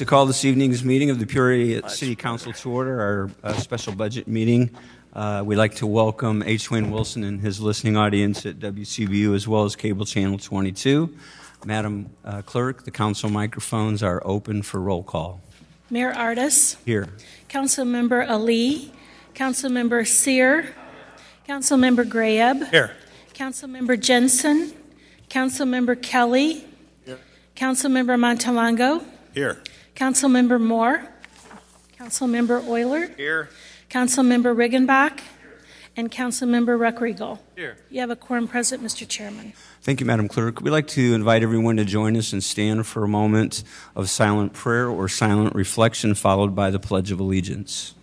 to call this evening's meeting of the Peoria City Council to order, our special budget meeting. We'd like to welcome H. Wayne Wilson and his listening audience at WCBU as well as Cable Channel 22. Madam Clerk, the council microphones are open for roll call. Mayor Ardis. Here. Councilmember Ali. Councilmember Sear. Councilmember Grayeb. Here. Councilmember Jensen. Councilmember Kelly. Here. Councilmember Montalongo. Here. Councilmember Moore. Councilmember Euler. Here. Councilmember Riggenbach. And Councilmember Ruckriegel. Here. You have a quorum present, Mr. Chairman. Thank you, Madam Clerk. We'd like to invite everyone to join us and stand for a moment of silent prayer or silent reflection, followed by the Pledge of Allegiance.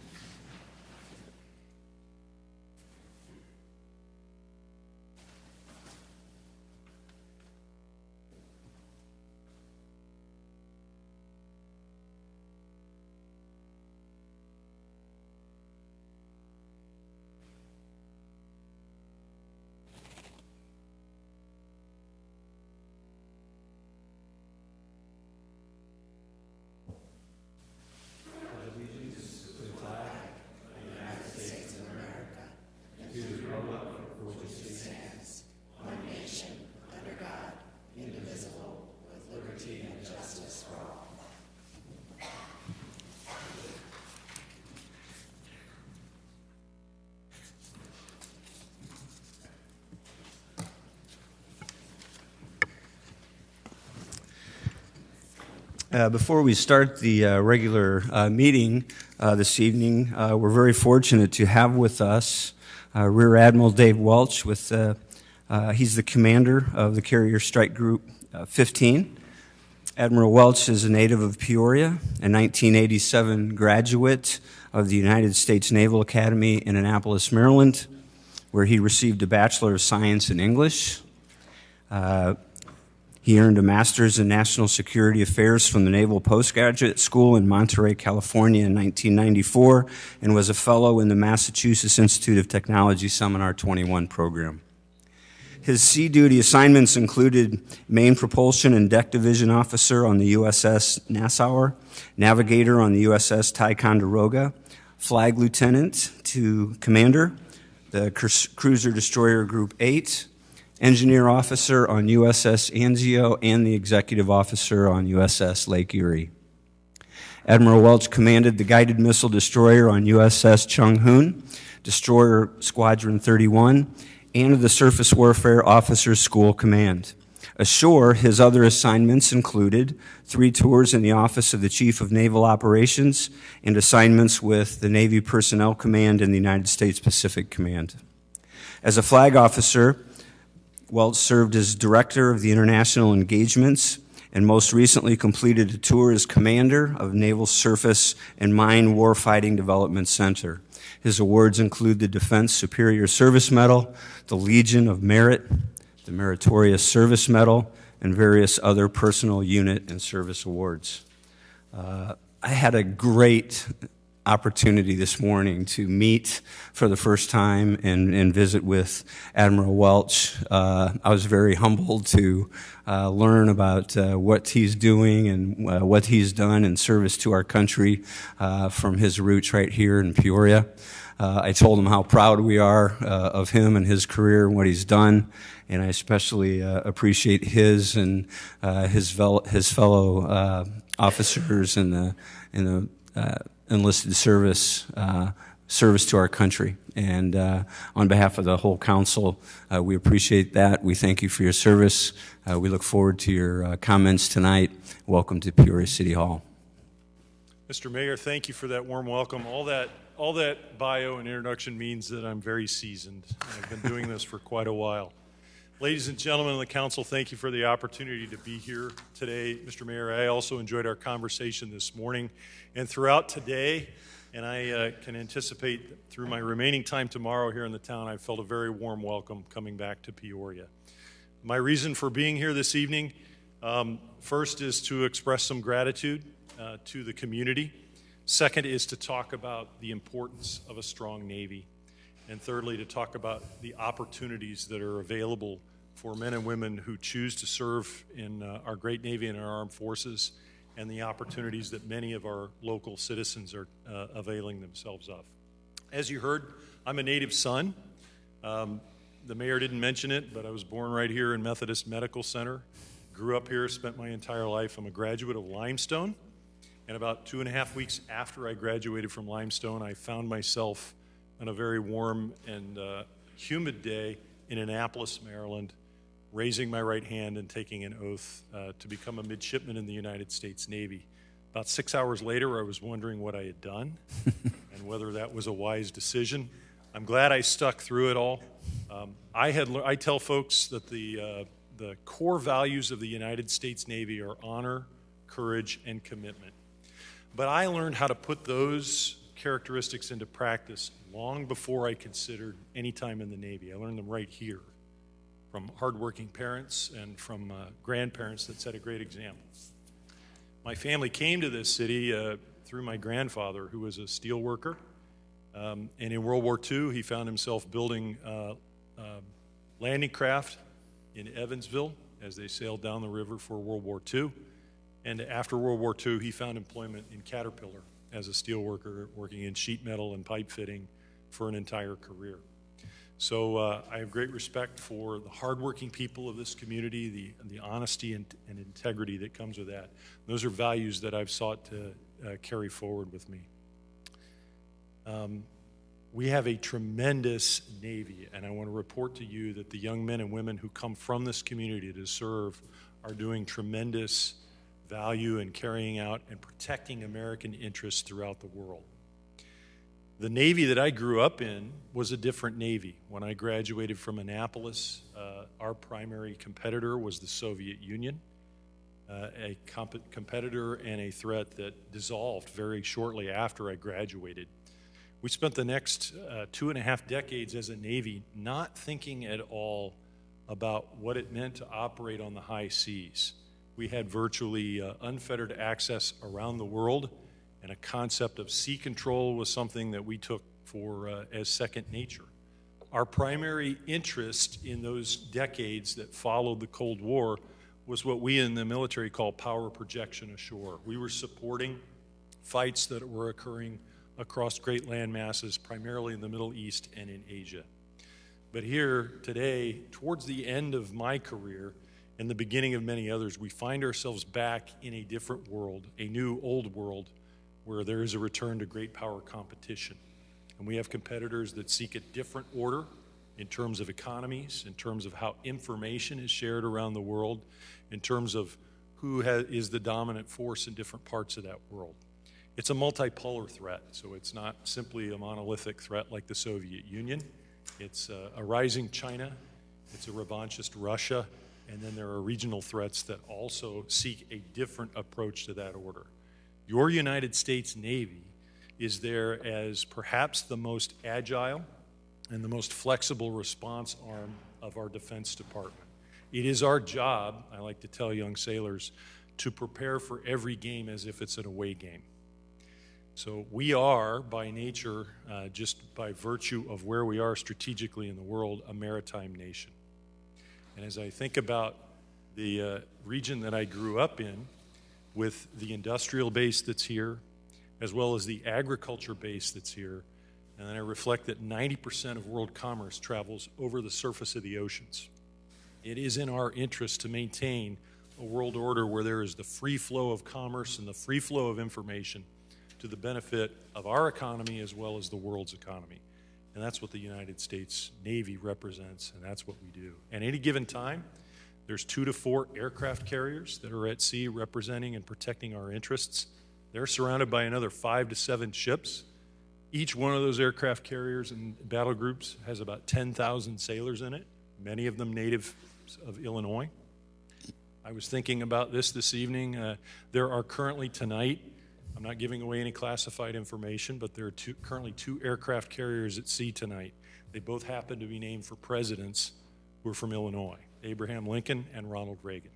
Before we start the regular meeting this evening, we're very fortunate to have with us Rear Admiral Dave Welch. He's the commander of the Carrier Strike Group 15. Admiral Welch is a native of Peoria, a 1987 graduate of the United States Naval Academy in Annapolis, Maryland, where he received a Bachelor of Science in English. He earned a Master's in National Security Affairs from the Naval Postgraduate School in Monterey, California in 1994, and was a fellow in the Massachusetts Institute of Technology Seminar 21 program. His sea duty assignments included main propulsion and deck division officer on the USS Nassau, navigator on the USS Ticonderoga, flag lieutenant to commander, the Cruiser Destroyer Group 8, engineer officer on USS Anzio, and the executive officer on USS Lake Erie. Admiral Welch commanded the guided missile destroyer on USS Chung Hoon, Destroyer Squadron 31, and the Surface Warfare Officers School Command. Ashore, his other assignments included 3 tours in the Office of the Chief of Naval Operations and assignments with the Navy Personnel Command and the United States Pacific Command. As a flag officer, Welch served as director of the international engagements and most recently completed a tour as commander of Naval Surface and Mine Warfighting Development Center. His awards include the Defense Superior Service Medal, the Legion of Merit, the Meritorious Service Medal, and various other personal unit and service awards. I had a great opportunity this morning to meet for the first time and visit with Admiral Welch. I was very humbled to learn about what he's doing and what he's done in service to our country from his roots right here in Peoria. I told him how proud we are of him and his career and what he's done, and I especially appreciate his and his fellow officers in the enlisted service to our country. And on behalf of the whole council, we appreciate that. We thank you for your service. We look forward to your comments tonight. Welcome to Peoria City Hall. Mr. Mayor, thank you for that warm welcome. All that bio and introduction means that I'm very seasoned. I've been doing this for quite a while. Ladies and gentlemen of the council, thank you for the opportunity to be here today. Mr. Mayor, I also enjoyed our conversation this morning and throughout today, and I can anticipate through my remaining time tomorrow here in the town, I felt a very warm welcome coming back to Peoria. My reason for being here this evening, first is to express some gratitude to the community. Second is to talk about the importance of a strong Navy. And thirdly, to talk about the opportunities that are available for men and women who choose to serve in our great Navy and our armed forces and the opportunities that many of our local citizens are availing themselves of. As you heard, I'm a native son. The mayor didn't mention it, but I was born right here in Methodist Medical Center. Grew up here, spent my entire life. I'm a graduate of Limestone. And about 2.5 weeks after I graduated from Limestone, I found myself on a very warm and humid day in Annapolis, Maryland, raising my right hand and taking an oath to become a midshipman in the United States Navy. About 6 hours later, I was wondering what I had done and whether that was a wise decision. I'm glad I stuck through it all. I tell folks that the core values of the United States Navy are honor, courage, and commitment. But I learned how to put those characteristics into practice long before I considered any time in the Navy. I learned them right here from hardworking parents and from grandparents that set a great example. My family came to this city through my grandfather, who was a steel worker. And in World War II, he found himself building landing craft in Evansville as they sailed down the river for World War II. And after World War II, he found employment in Caterpillar as a steel worker, working in sheet metal and pipe fitting for an entire career. So I have great respect for the hardworking people of this community, the honesty and integrity that comes with that. Those are values that I've sought to carry forward with me. We have a tremendous Navy, and I want to report to you that the young men and women who come from this community to serve are doing tremendous value in carrying out and protecting American interests throughout the world. The Navy that I grew up in was a different Navy. When I graduated from Annapolis, our primary competitor was the Soviet Union, a competitor and a threat that dissolved very shortly after I graduated. We spent the next 2.5 decades as a Navy not thinking at all about what it meant to operate on the high seas. We had virtually unfettered access around the world, and a concept of sea control was something that we took for as second nature. Our primary interest in those decades that followed the Cold War was what we in the military call power projection ashore. We were supporting fights that were occurring across great land masses, primarily in the Middle East and in Asia. But here today, towards the end of my career and the beginning of many others, we find ourselves back in a different world, a new old world, where there is a return to great power competition. And we have competitors that seek a different order in terms of economies, in terms of how information is shared around the world, in terms of who is the dominant force in different parts of that world. It's a multipolar threat, so it's not simply a monolithic threat like the Soviet Union. It's a rising China, it's a revanchist Russia, and then there are regional threats that also seek a different approach to that order. Your United States Navy is there as perhaps the most agile and the most flexible response arm of our Defense Department. It is our job, I like to tell young sailors, to prepare for every game as if it's an away game. So we are, by nature, just by virtue of where we are strategically in the world, a maritime nation. And as I think about the region that I grew up in, with the industrial base that's here, as well as the agriculture base that's here, and then I reflect that 90% of world commerce travels over the surface of the oceans. It is in our interest to maintain a world order where there is the free flow of commerce and the free flow of information to the benefit of our economy as well as the world's economy. And that's what the United States Navy represents, and that's what we do. At any given time, there's 2 to 4 aircraft carriers that are at sea representing and protecting our interests. They're surrounded by another 5 to 7 ships. Each one of those aircraft carriers and battle groups has about 10,000 sailors in it, many of them natives of Illinois. I was thinking about this evening. There are currently tonight, I'm not giving away any classified information, but there are currently 2 aircraft carriers at sea tonight. They both happen to be named for presidents who are from Illinois, Abraham Lincoln and Ronald Reagan.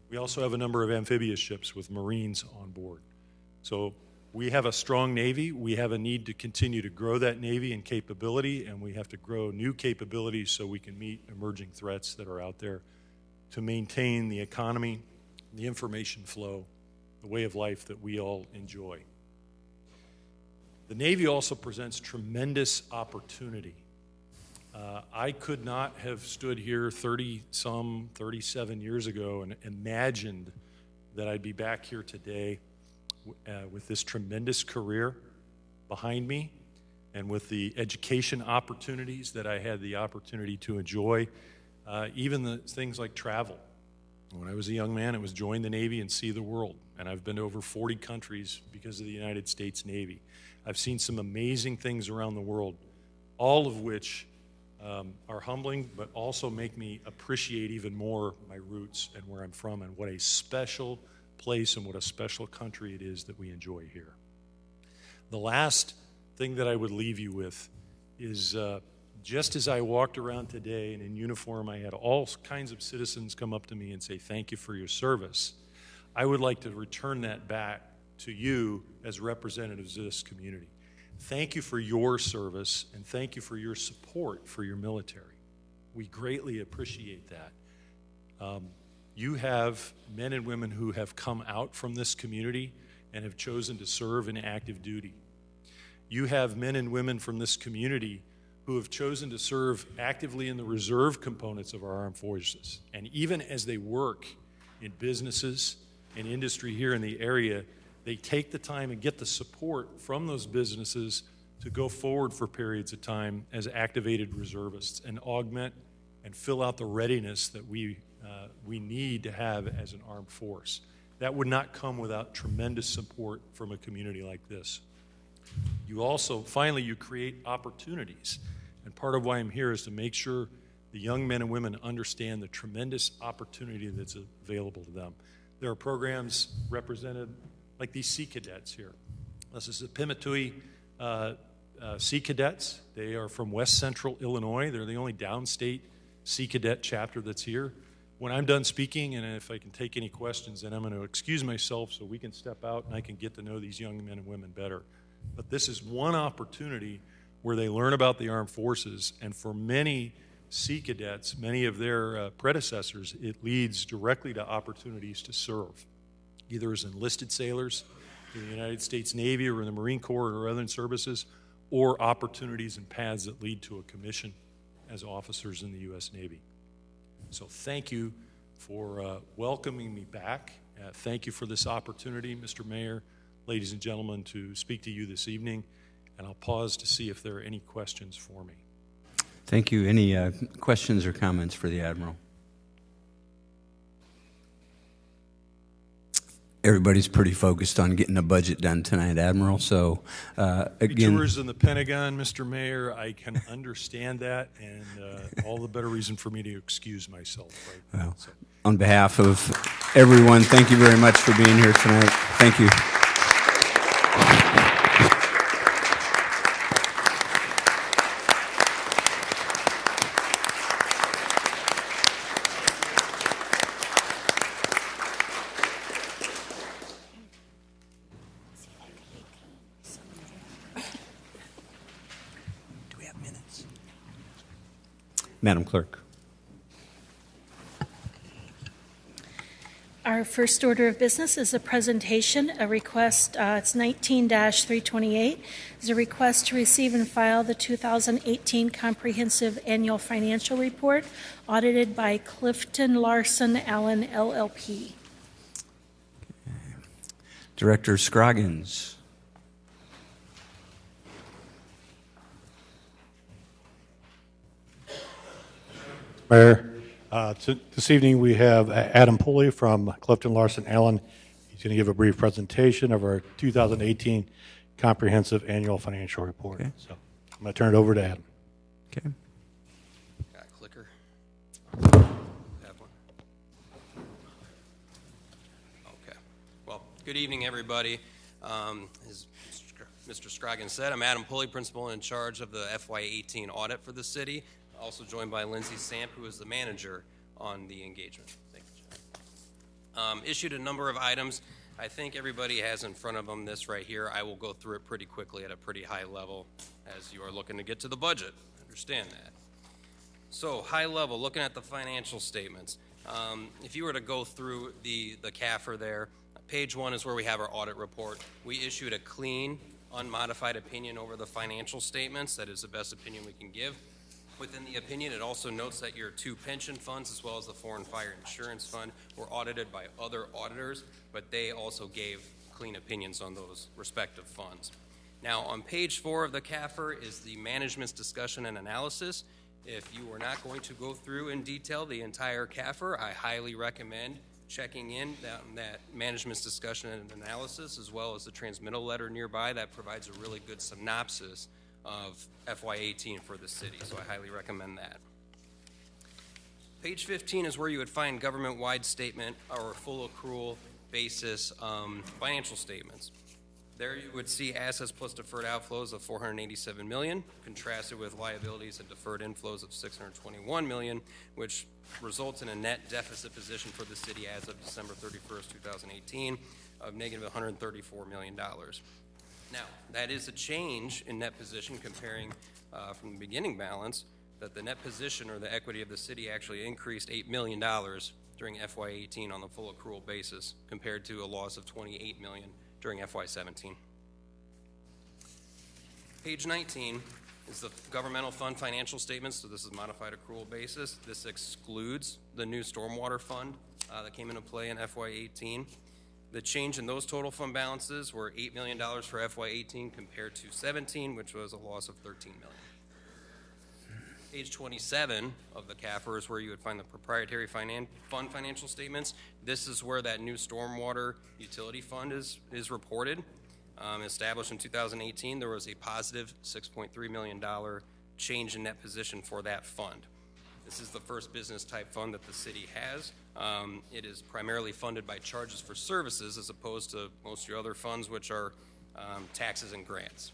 We also have a number of amphibious ships with Marines on board. So we have a strong Navy. We have a need to continue to grow that Navy and capability, and we have to grow new capabilities so we can meet emerging threats that are out there to maintain the economy, the information flow, the way of life that we all enjoy. The Navy also presents tremendous opportunity. I could not have stood here 37 years ago and imagined that I'd be back here today with this tremendous career behind me and with the education opportunities that I had the opportunity to enjoy, even the things like travel. When I was a young man, it was join the Navy and see the world. And I've been to over 40 countries because of the United States Navy. I've seen some amazing things around the world, all of which are humbling, but also make me appreciate even more my roots and where I'm from and what a special place and what a special country it is that we enjoy here. The last thing that I would leave you with is just as I walked around today and in uniform, I had all kinds of citizens come up to me and say, thank you for your service. I would like to return that back to you as representatives of this community. Thank you for your service, and thank you for your support for your military. We greatly appreciate that. You have men and women who have come out from this community and have chosen to serve in active duty. You have men and women from this community who have chosen to serve actively in the reserve components of our armed forces. And even as they work in businesses and industry here in the area, they take the time and get the support from those businesses to go forward for periods of time as activated reservists and augment and fill out the readiness that we need to have as an armed force. That would not come without tremendous support from a community like this. You also, finally, you create opportunities. And part of why I'm here is to make sure the young men and women understand the tremendous opportunity that's available to them. There are programs represented like these Sea Cadets here. This is the Pimatui Sea Cadets. They are from West Central Illinois. They're the only downstate Sea Cadet chapter that's here. When I'm done speaking, and if I can take any questions, then I'm going to excuse myself so we can step out and I can get to know these young men and women better. But this is one opportunity where they learn about the armed forces, and for many Sea Cadets, many of their predecessors, it leads directly to opportunities to serve, either as enlisted sailors in the United States Navy or in the Marine Corps or other services, or opportunities and paths that lead to a commission as officers in the U.S. Navy. So thank you for welcoming me back. Thank you for this opportunity, Mr. Mayor, ladies and gentlemen, to speak to you this evening, and I'll pause to see if there are any questions for me. Thank you. Any questions or comments for the Admiral? Everybody's pretty focused on getting a budget done tonight, Admiral. So, again, tours in the Pentagon, Mr. Mayor, I can understand that, and all the better reason for me to excuse myself. Right? Well, so. On behalf of everyone, thank you very much for being here tonight. Thank you. Madam Clerk. Our first order of business is a presentation, a request, it's 19-328, is a request to receive and file the 2018 Comprehensive Annual Financial Report audited by Clifton Larson Allen, LLP. Director Scroggins. Mayor, this evening we have Adam Pulley from Clifton Larson Allen. He's going to give a brief presentation of our 2018 Comprehensive Annual Financial Report. Okay. So I'm going to turn it over to Adam. Okay. Got a clicker? Have one? Okay. Well, good evening, everybody. As Mr. Scroggins said, I'm Adam Pulley, principal in charge of the FY18 audit for the city. Also joined by Lindsay Samp, who is the manager on the engagement. Thank you, John. Issued a number of items. I think everybody has in front of them this right here. I will go through it pretty quickly at a pretty high level as you are looking to get to the budget. Understand that. So high level, looking at the financial statements. If you were to go through the CAFR there, Page 1 is where we have our audit report. We issued a clean, unmodified opinion over the financial statements. That is the best opinion we can give. Within the opinion, it also notes that your 2 pension funds, as well as the Foreign Fire Insurance Fund, were audited by other auditors, but they also gave clean opinions on those respective funds. Now, on page 4 of the CAFR is the management's discussion and analysis. If you were not going to go through in detail the entire CAFR, I highly recommend checking in that management's discussion and analysis, as well as the transmittal letter nearby that provides a really good synopsis of FY18 for the city, so I highly recommend that. Page 15 is where you would find government-wide statement or full accrual basis financial statements. There you would see assets plus deferred outflows of $487 million, contrasted with liabilities and deferred inflows of $621 million, which results in a net deficit position for the city as of December 31st, 2018 of negative $134 million. Now, that is a change in net position comparing from the beginning balance, that the net position or the equity of the city actually increased $8 million during FY18 on the full accrual basis, compared to a loss of $28 million during FY17. Page 19 is the governmental fund financial statements, so this is modified accrual basis. This excludes the new stormwater fund that came into play in FY18. The change in those total fund balances were $8 million for FY18 compared to 17, which was a loss of $13 million. Page 27 of the CAFR is where you would find the proprietary fund financial statements. This is where that new stormwater utility fund is reported. Established in 2018, there was a positive $6.3 million change in net position for that fund. This is the first business type fund that the city has. It is primarily funded by charges for services as opposed to most of your other funds, which are taxes and grants.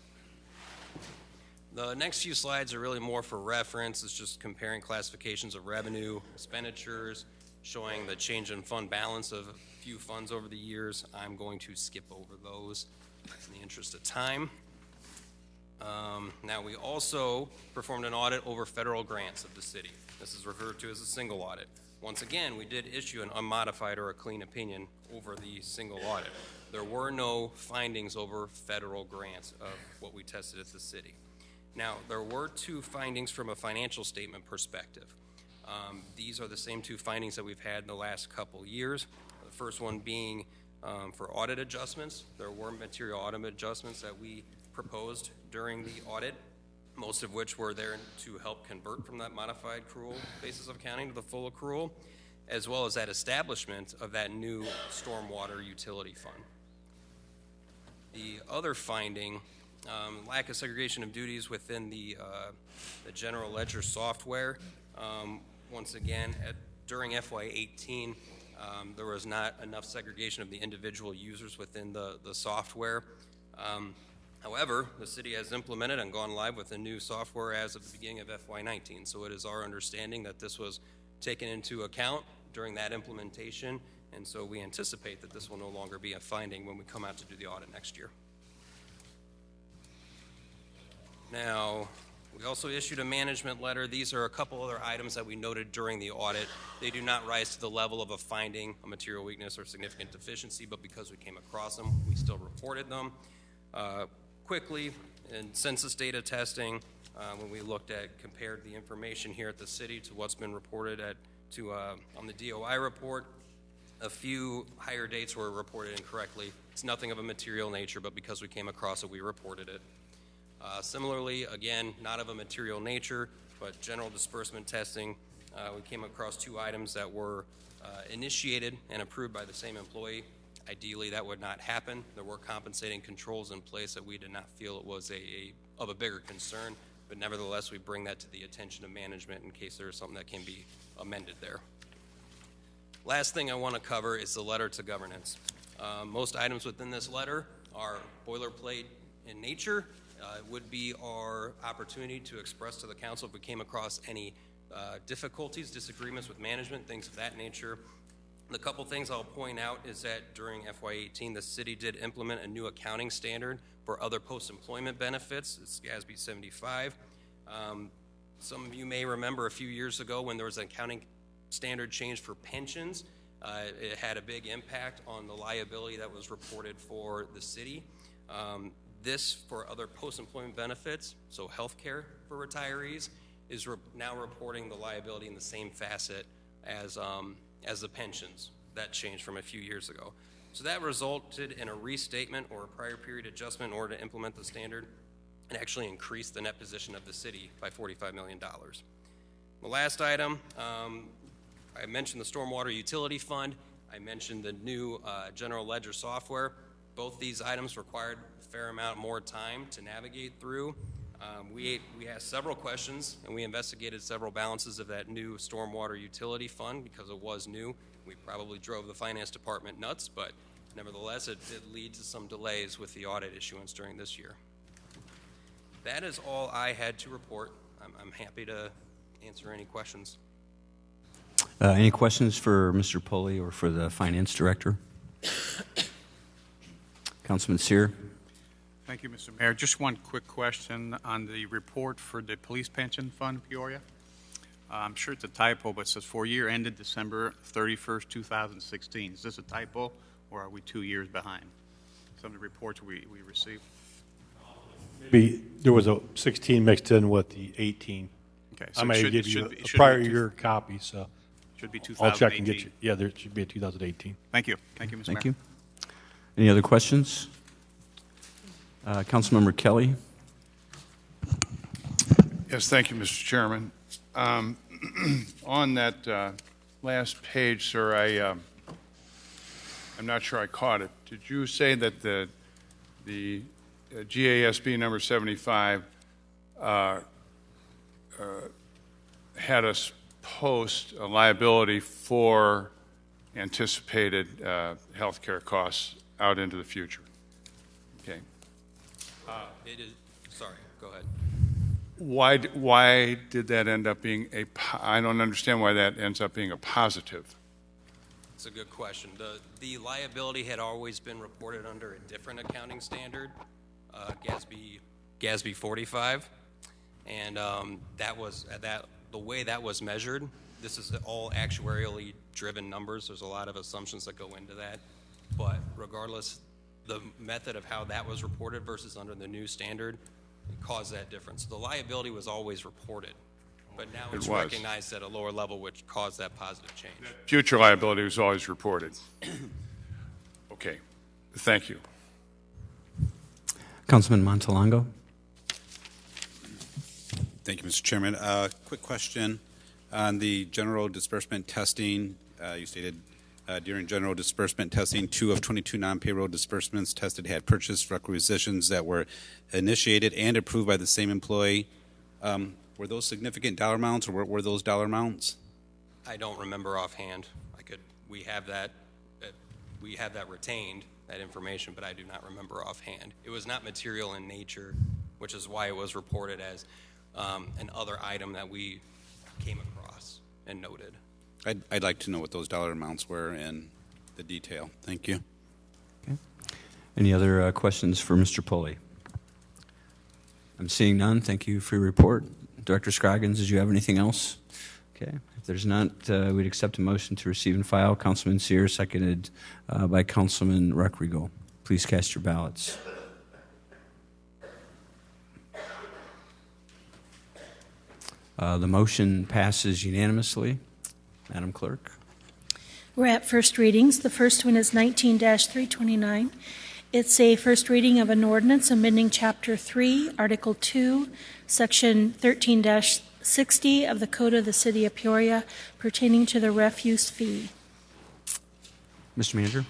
The next few slides are really more for reference. It's just comparing classifications of revenue, expenditures, showing the change in fund balance of a few funds over the years. I'm going to skip over those in the interest of time. Now, we also performed an audit over federal grants of the city. This is referred to as a single audit. Once again, we did issue an unmodified or a clean opinion over the single audit. There were no findings over federal grants of what we tested at the city. Now, there were 2 findings from a financial statement perspective. These are the same 2 findings that we've had in the last couple years. The first one being for audit adjustments. There were material audit adjustments that we proposed during the audit, most of which were there to help convert from that modified accrual basis of accounting to the full accrual, as well as that establishment of that new stormwater utility fund. The other finding, lack of segregation of duties within the general ledger software. Once again, during FY18, there was not enough segregation of the individual users within the software. However, the city has implemented and gone live with a new software as of the beginning of FY19, so it is our understanding that this was taken into account during that implementation, and so we anticipate that this will no longer be a finding when we come out to do the audit next year. Now, we also issued a management letter. These are a couple other items that we noted during the audit. They do not rise to the level of a finding, a material weakness, or significant deficiency, but because we came across them, we still reported them. Quickly, in census data testing, when we compared the information here at the city to what's been reported on the DOI report, a few higher dates were reported incorrectly. It's nothing of a material nature, but because we came across it, we reported it. Similarly, again, not of a material nature, but general disbursement testing, we came across 2 items that were initiated and approved by the same employee. Ideally, that would not happen. There were compensating controls in place that we did not feel it was of a bigger concern, but nevertheless, we bring that to the attention of management in case there is something that can be amended there. Last thing I want to cover is the letter to governance. Most items within this letter are boilerplate in nature. It would be our opportunity to express to the council if we came across any difficulties, disagreements with management, things of that nature. The couple things I'll point out is that during FY18, the city did implement a new accounting standard for other post-employment benefits. It's GASB 75. Some of you may remember a few years ago when there was an accounting standard change for pensions. It had a big impact on the liability that was reported for the city. This, for other post-employment benefits, so health care for retirees, is now reporting the liability in the same facet as the pensions. That changed from a few years ago. So that resulted in a restatement or a prior period adjustment in order to implement the standard and actually increase the net position of the city by $45 million. The last item, I mentioned the stormwater utility fund. I mentioned the new general ledger software. Both these items required a fair amount more time to navigate through. We asked several questions, and we investigated several balances of that new stormwater utility fund because it was new. We probably drove the finance department nuts, but nevertheless, it did lead to some delays with the audit issuance during this year. That is all I had to report. I'm happy to answer any questions. Any questions for Mr. Pulley or for the finance director? Councilman Sear. Thank you, Mr. Mayor. Just one quick question on the report for the police pension fund, Peoria. I'm sure it's a typo, but it says for year ended December 31st, 2016. Is this a typo, or are we 2 years behind? Some of the reports we received. Maybe there was a 16 mixed in with the 18. Okay, I may give you a should prior be year copy, so should be 2018. I'll check and get you. Yeah, there should be a 2018. Thank you. Thank you, Mr. Thank Mayor. you. Any other questions? Councilmember Kelly. Yes, thank you, Mr. Chairman. On that last page, sir, I'm not sure I caught it. Did you say that the GASB number 75 had us post a liability for anticipated health care costs out into the future? Okay. It is, sorry, go ahead. Why did that end up being I don't understand why that ends up being a positive. It's a good question. The liability had always been reported under a different accounting standard, GASB 45, and that was the way that was measured. This is all actuarially driven numbers. There's a lot of assumptions that go into that, but regardless, the method of how that was reported versus under the new standard caused that difference. The liability was always reported, but now it's recognized at a lower level, which caused that positive change. Future liability was always reported. Okay, thank you. Councilman Montalongo. Thank you, Mr. Chairman. Quick question on the general disbursement testing. You stated during general disbursement testing, 2 of 22 non-payroll disbursements tested had purchase requisitions that were initiated and approved by the same employee. Were those significant dollar amounts, or were those dollar amounts? I don't remember offhand. We have that retained, that information, but I do not remember offhand. It was not material in nature, which is why it was reported as an other item that we came across and noted. I'd like to know what those dollar amounts were and the detail. Thank you. Okay. Any other questions for Mr. Pulley? I'm seeing none. Thank you for your report. Director Scroggins, did you have anything else? Okay. If there's not, we'd accept a motion to receive and file. Councilman Sear, seconded by Councilman Ruckriegel. Please cast your ballots. The motion passes unanimously. Madam Clerk. We're at first readings. The first one is 19-329. It's a first reading of an ordinance amending Chapter 3, Article 2, Section 13-60 of the Code of the City of Peoria pertaining to the refuse fee. Mr. Manager.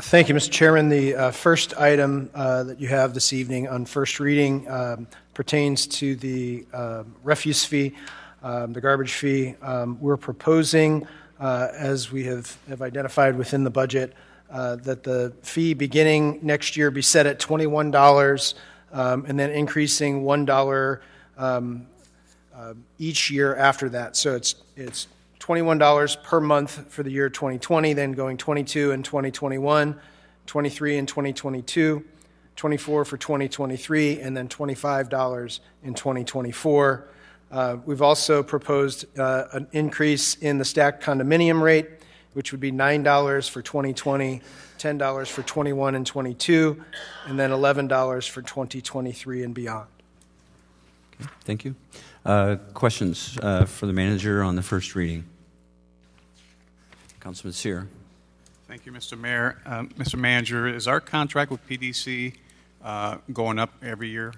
Thank you, Mr. Chairman. The first item that you have this evening on first reading pertains to the refuse fee, the garbage fee. We're proposing, as we have identified within the budget, that the fee beginning next year be set at $21 and then increasing $1 each year after that. So it's $21 per month for the year 2020, then going $22 in 2021, $23 in 2022, $24 for 2023, and then $25 in 2024. We've also proposed an increase in the stacked condominium rate. which would be $9 for 2020, $10 for 21 and 22, and then $11 for 2023 and beyond. Thank you. Questions for the manager on the first reading? Councilman Seer. Thank you, Mr. Mayor. Mr. Manager, is our contract with PDC going up every year?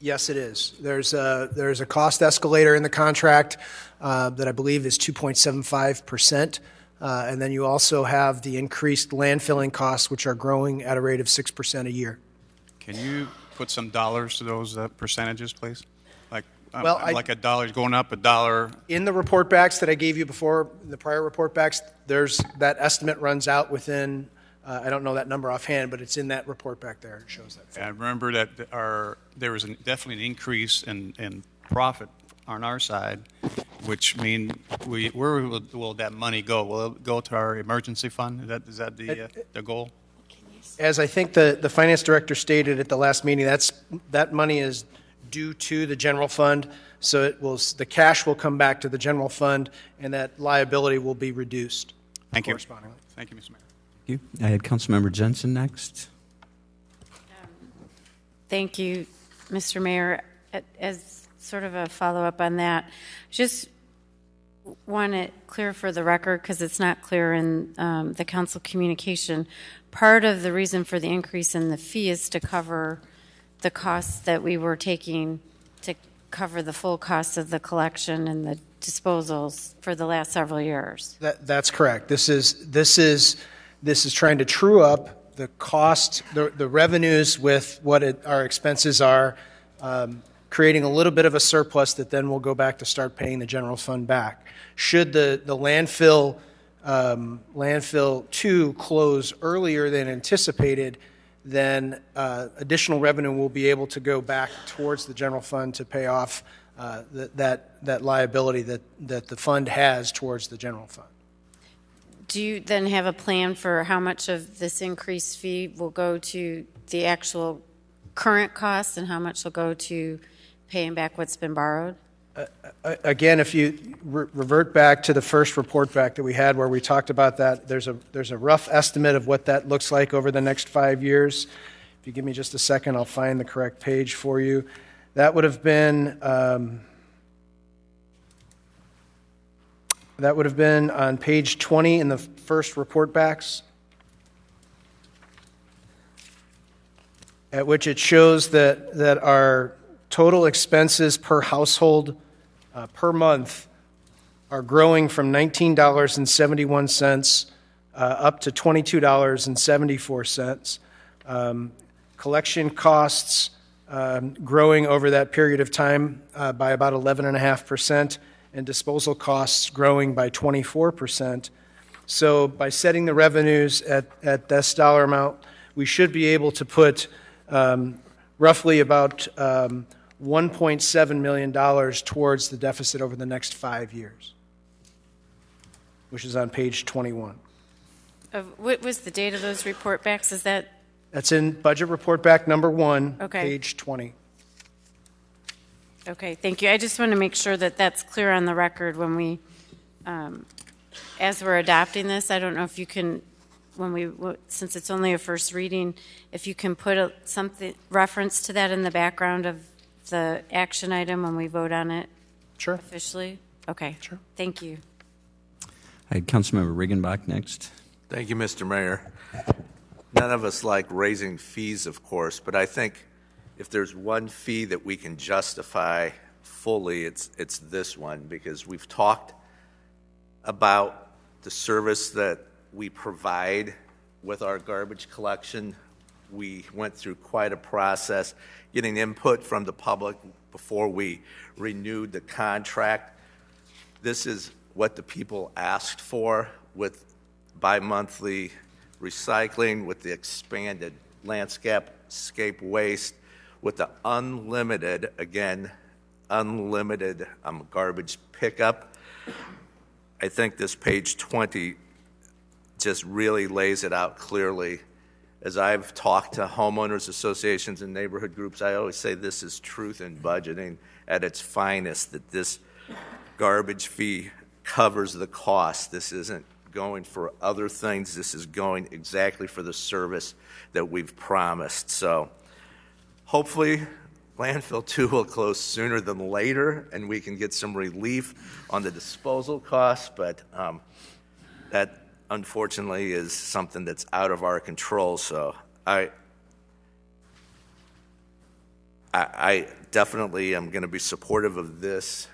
Yes, it is. There's a cost escalator in the contract that I believe is 2.75%. And then you also have the increased landfilling costs, which are growing at a rate of 6% a year. Can you put some dollars to those percentages, please? Like, Well, like a dollar going up, a dollar. In the report backs that I gave you before, the prior report backs, that estimate runs out within, I don't know that number offhand, but it's in that report back there. It shows that. I remember that there was definitely an increase in profit on our side, which mean where will that money go? Will it go to our emergency fund? Is that the goal? As I think the finance director stated at the last meeting, that money is due to the general fund, so the cash will come back to the general fund, and that liability will be reduced. Thank you. Correspondingly. Thank you, Mr. Mayor. Thank you. I had Councilmember Jensen next. Thank you, Mr. Mayor. As sort of a follow-up on that, just want it clear for the record because it's not clear in the council communication. Part of the reason for the increase in the fee is to cover the costs that we were taking to cover the full cost of the collection and the disposals for the last several years. That's correct. This is trying to true up the cost, the revenues with what our expenses are, creating a little bit of a surplus that then will go back to start paying the general fund back. Should the landfill 2 close earlier than anticipated, then additional revenue will be able to go back towards the general fund to pay off that liability that the fund has towards the general fund. Do you then have a plan for how much of this increased fee will go to the actual current costs and how much will go to paying back what's been borrowed? Again, if you revert back to the first report back that we had where we talked about that, there's a rough estimate of what that looks like over the next 5 years. If you give me just a second, I'll find the correct page for you. That would have been on page 20 in the first report backs, at which it shows that our total expenses per household per month are growing from $19.71 up to $22.74. Collection costs growing over that period of time by about 11.5%, and disposal costs growing by 24%. So by setting the revenues at this dollar amount, we should be able to put roughly about $1.7 million towards the deficit over the next 5 years, which is on page 21. What was the date of those report backs? Is that? That's in budget report back number 1, Okay. page 20. Okay, thank you. I just want to make sure that that's clear on the record when we, as we're adopting this. I don't know if you can, since it's only a first reading, if you can put something reference to that in the background of the action item when we vote on it. Sure. Officially. Okay. Sure. Thank you. I had Councilmember Riggenbach next. Thank you, Mr. Mayor. None of us like raising fees, of course, but I think if there's one fee that we can justify fully, it's this one, because we've talked about the service that we provide with our garbage collection. We went through quite a process getting input from the public before we renewed the contract. This is what the people asked for with bi-monthly recycling, with the expanded landscape waste, with the unlimited garbage pickup. I think this page 20 just really lays it out clearly. As I've talked to homeowners associations and neighborhood groups, I always say this is truth in budgeting at its finest, that this garbage fee covers the cost. This isn't going for other things. This is going exactly for the service that we've promised. So hopefully landfill 2 will close sooner than later and we can get some relief on the disposal costs, but that unfortunately is something that's out of our control. So I definitely am going to be supportive of this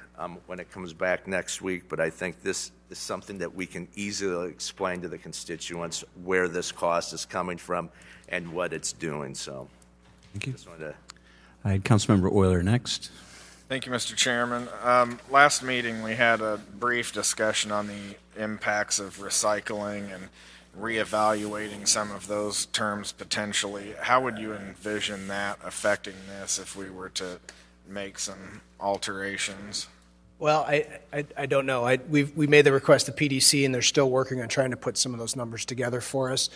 when it comes back next week, but I think this is something that we can easily explain to the constituents where this cost is coming from and what it's doing. So Thank you. just wanted to. I had Councilmember Euler next. Thank you, Mr. Chairman. Last meeting, we had a brief discussion on the impacts of recycling and reevaluating some of those terms potentially. How would you envision that affecting this if we were to make some alterations? Well, I don't know. We made the request to PDC, and they're still working on trying to put some of those numbers together for us.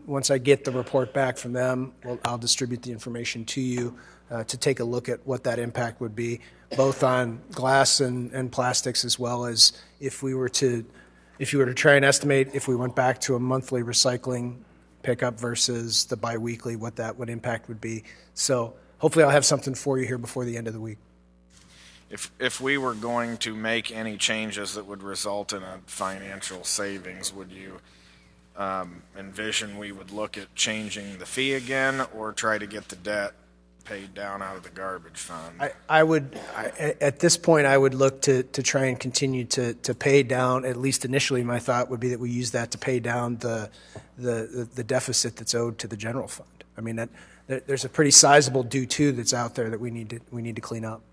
Once I get the report back from them, I'll distribute the information to you to take a look at what that impact would be, both on glass and plastics, as well as if you were to try and estimate if we went back to a monthly recycling pickup versus the biweekly, what impact would be. So hopefully I'll have something for you here before the end of the week. If we were going to make any changes that would result in a financial savings, would you envision we would look at changing the fee again or try to get the debt paid down out of the garbage fund? At this point, I would look to try and continue to pay down, at least initially my thought would be that we use that to pay down the deficit that's owed to the general fund. I mean, there's a pretty sizable due to that's out there that we need to clean up.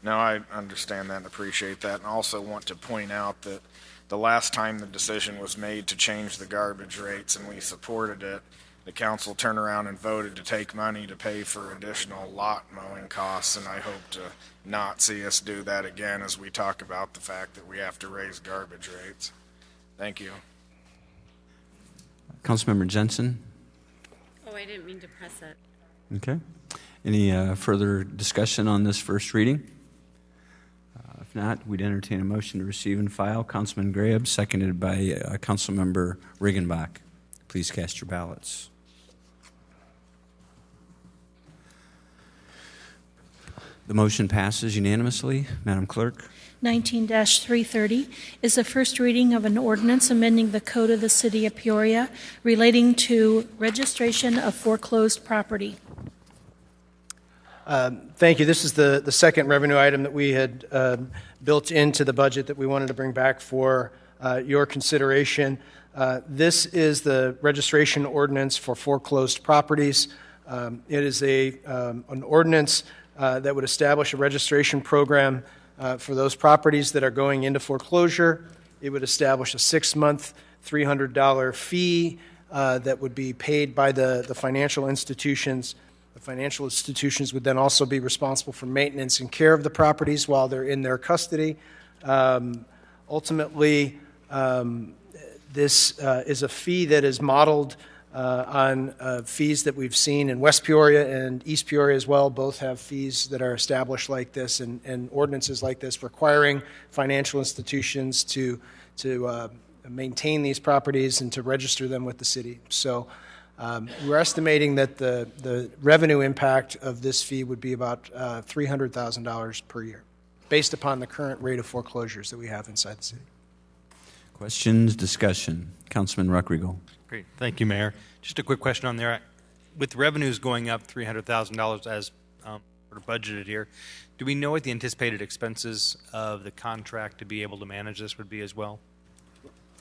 No, I understand that and appreciate that, and also want to point out that the last time the decision was made to change the garbage rates and we supported it, the council turned around and voted to take money to pay for additional lot mowing costs, and I hope to not see us do that again as we talk about the fact that we have to raise garbage rates. Thank you. Councilmember Jensen. Oh, I didn't mean to press it. Okay. Any further discussion on this first reading? If not, we'd entertain a motion to receive and file. Councilman Graham, seconded by Councilmember Riggenbach. Please cast your ballots. The motion passes unanimously. Madam Clerk. 19-330 is the first reading of an ordinance amending the code of the City of Peoria relating to registration of foreclosed property. Thank you. This is the second revenue item that we had built into the budget that we wanted to bring back for your consideration. This is the registration ordinance for foreclosed properties. It is an ordinance that would establish a registration program for those properties that are going into foreclosure. It would establish a 6-month, $300 fee that would be paid by the financial institutions. The financial institutions would then also be responsible for maintenance and care of the properties while they're in their custody. Ultimately, this is a fee that is modeled on fees that we've seen in West Peoria and East Peoria as well. Both have fees that are established like this and ordinances like this requiring financial institutions to maintain these properties and to register them with the city. So we're estimating that the revenue impact of this fee would be about $300,000 per year, based upon the current rate of foreclosures that we have inside the city. Questions, discussion. Councilman Ruckriegel. Great. Thank you, Mayor. Just a quick question on there. With revenues going up $300,000 as sort of budgeted here, do we know what the anticipated expenses of the contract to be able to manage this would be as well?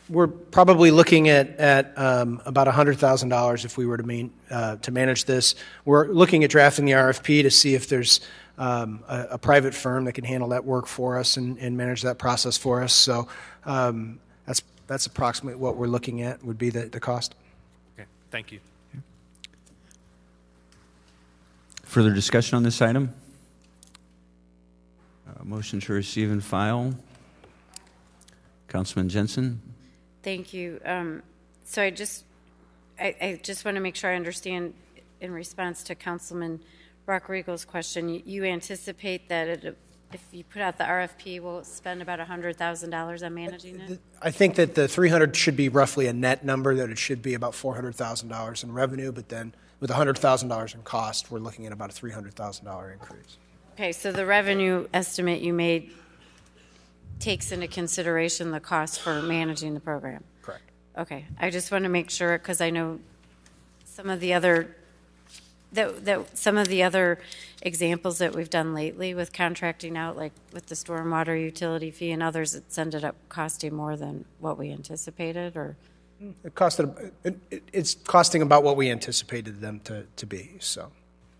We're probably looking at about $100,000 if we were to manage this. We're looking at drafting the RFP to see if there's a private firm that can handle that work for us and manage that process for us. So that's approximately what we're looking at would be the cost. Okay, thank you. Further discussion on this item? Motion to receive and file. Councilman Jensen. Thank you. So I just want to make sure I understand in response to Councilman Rockregal's question. You anticipate that if you put out the RFP, we'll spend about $100,000 on managing it? I think that the 300 should be roughly a net number, that it should be about $400,000 in revenue, but then with $100,000 in cost, we're looking at about a $300,000 increase. Okay, so the revenue estimate you made takes into consideration the cost for managing the program? Correct. Okay, I just want to make sure, because I know some of the other some of the other examples that we've done lately with contracting out, like with the stormwater utility fee and others, it's ended up costing more than what we anticipated, or? It's costing about what we anticipated them to be, so.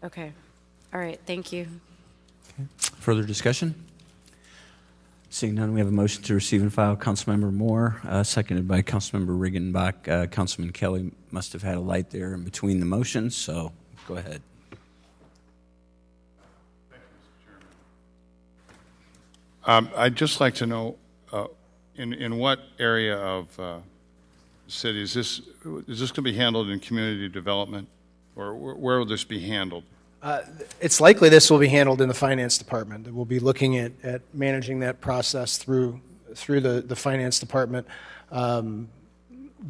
Okay, all right, thank you. Further discussion? Seeing none, we have a motion to receive and file. Councilmember Moore, seconded by Councilmember Riggenbach. Councilman Kelly must have had a light there in between the motions, so go ahead. I'd just like to know, in what area of the city is this going to be handled in community development, or where will this be handled? It's likely this will be handled in the finance department. We'll be looking at managing that process through the finance department.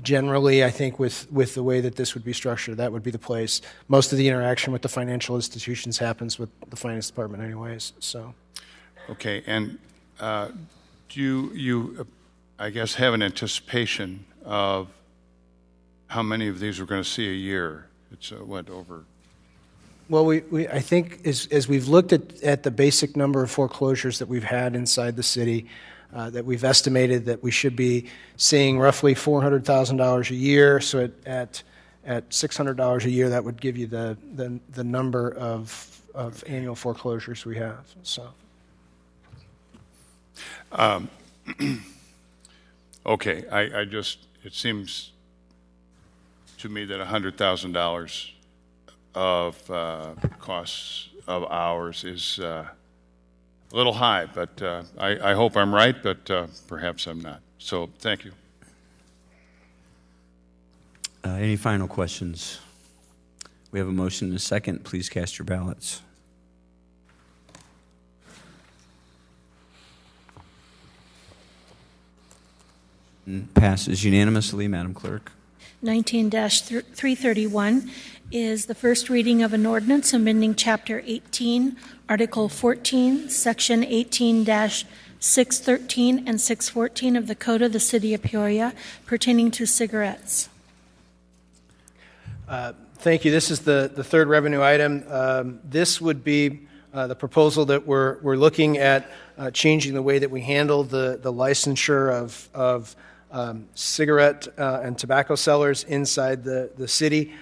Generally, I think with the way that this would be structured, that would be the place. Most of the interaction with the financial institutions happens with the finance department anyways, so. Okay, and do you, I guess, have an anticipation of how many of these we're going to see a year? It's over? Well, I think as we've looked at the basic number of foreclosures that we've had inside the city, that we've estimated that we should be seeing roughly $400,000 a year. So at $600 a year, that would give you the number of annual foreclosures we have. So. Okay, I just, it seems to me that $100,000 of costs of hours is a little high, but I hope I'm right, but perhaps I'm not. So thank you. Any final questions? We have a motion and a second. Please cast your ballots. Passes unanimously, Madam Clerk. 19-331 is the first reading of an ordinance amending Chapter 18, Article 14, Section 18-613 and 614 of the Code of the City of Peoria pertaining to cigarettes. Thank you. This is the third revenue item. This would be the proposal that we're looking at changing the way that we handle the licensure of cigarette and tobacco sellers inside the city.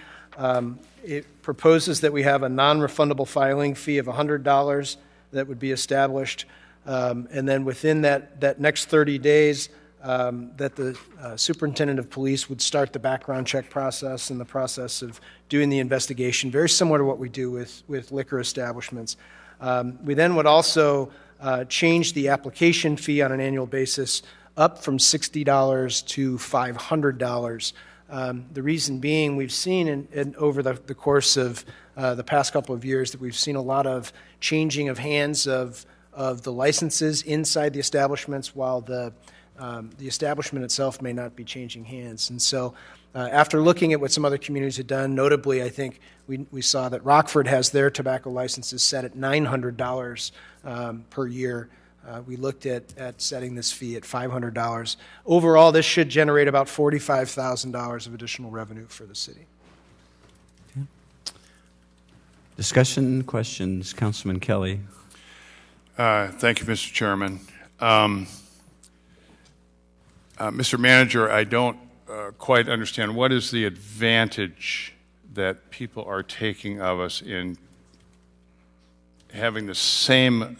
It proposes that we have a non-refundable filing fee of $100 that would be established, and then within that next 30 days, that the superintendent of police would start the background check process and the process of doing the investigation, very similar to what we do with liquor establishments. We then would also change the application fee on an annual basis up from $60 to $500. The reason being, we've seen over the course of the past couple of years that we've seen a lot of changing of hands of the licenses inside the establishments, while the establishment itself may not be changing hands. And so after looking at what some other communities had done, notably I think we saw that Rockford has their tobacco licenses set at $900 per year. We looked at setting this fee at $500. Overall, this should generate about $45,000 of additional revenue for the city. Okay. Discussion, questions, Councilman Kelly. Thank you, Mr. Chairman. Mr. Manager, I don't quite understand. What is the advantage that people are taking of us in having the same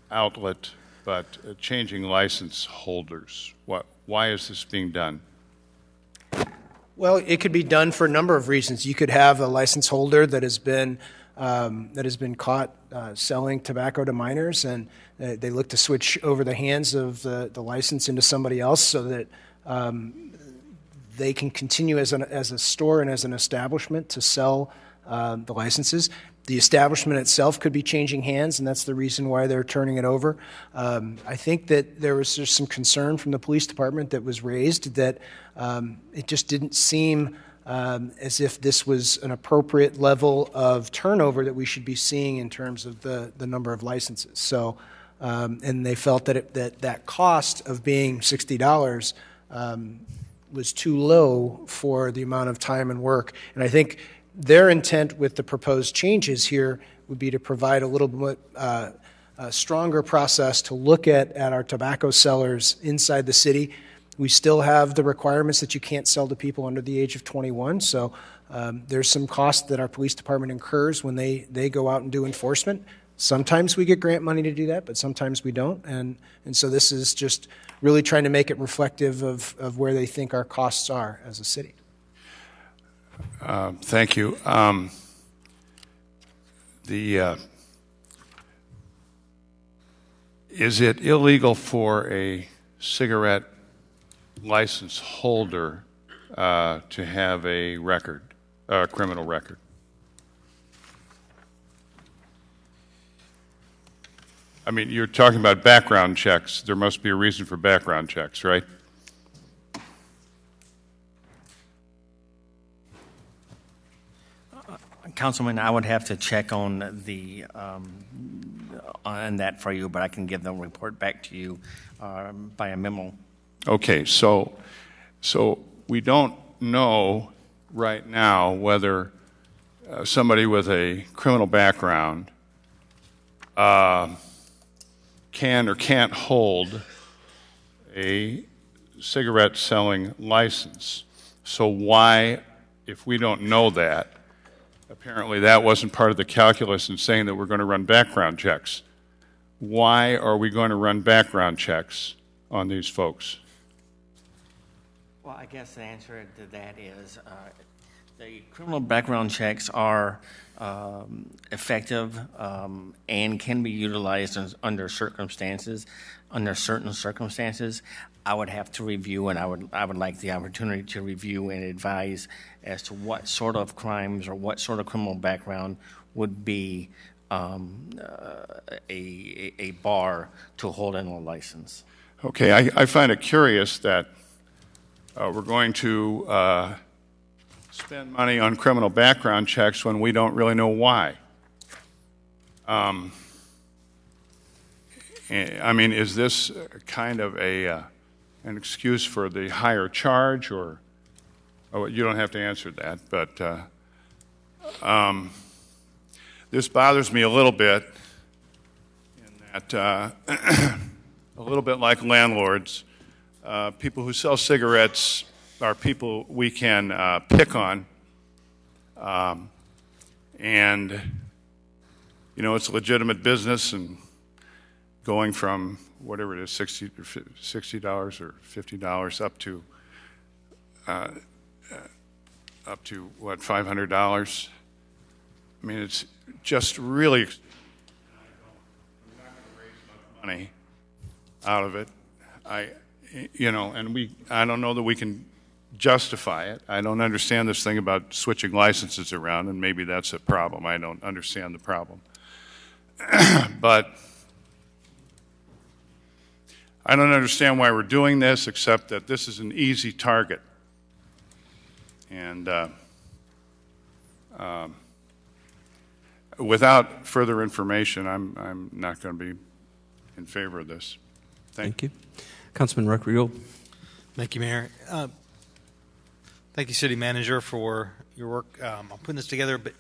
outlet but changing license holders? Why is this being done? Well, it could be done for a number of reasons. You could have a license holder that has been caught selling tobacco to minors, and they look to switch over the hands of the license into somebody else so that they can continue as a store and as an establishment to sell the licenses. The establishment itself could be changing hands, and that's the reason why they're turning it over. I think that there was just some concern from the police department that was raised that it just didn't seem as if this was an appropriate level of turnover that we should be seeing in terms of the number of licenses. So, and they felt that that cost of being $60 was too low for the amount of time and work. And I think their intent with the proposed changes here would be to provide a little bit a stronger process to look at our tobacco sellers inside the city. We still have the requirements that you can't sell to people under the age of 21, so there's some cost that our police department incurs when they go out and do enforcement. Sometimes we get grant money to do that, but sometimes we don't, and so this is just really trying to make it reflective of where they think our costs are as a city. Thank you. Is it illegal for a cigarette license holder to have a record, a criminal record? I mean, you're talking about background checks. There must be a reason for background checks, right? Councilman, I would have to check on on that for you, but I can give them a report back to you by a memo. Okay, so we don't know right now whether somebody with a criminal background can or can't hold a cigarette selling license. So why, if we don't know that, apparently that wasn't part of the calculus in saying that we're going to run background checks. Why are we going to run background checks on these folks? Well, I guess the answer to that is the criminal background checks are effective and can be utilized under circumstances. Under certain circumstances, I would have to review, and I would like the opportunity to review and advise as to what sort of crimes or what sort of criminal background would be a bar to hold in a license. Okay, I find it curious that we're going to spend money on criminal background checks when we don't really know why. I mean, is this kind of an excuse for the higher charge, or you don't have to answer that, but this bothers me a little bit in that a little bit like landlords, people who sell cigarettes are people we can pick on, and it's a legitimate business, and going from whatever it is, $60 or $50 up to what, $500. I mean, it's just really, I'm not going to raise much money out of it. I don't know that we can justify it. I don't understand this thing about switching licenses around, and maybe that's a problem. I don't understand the problem. But I don't understand why we're doing this, except that this is an easy target. And without further information, I'm not going to be in favor of this. Thank you. Councilman Ruckriegel. Thank you, Mayor. Thank you, City Manager, for your work on putting this together. But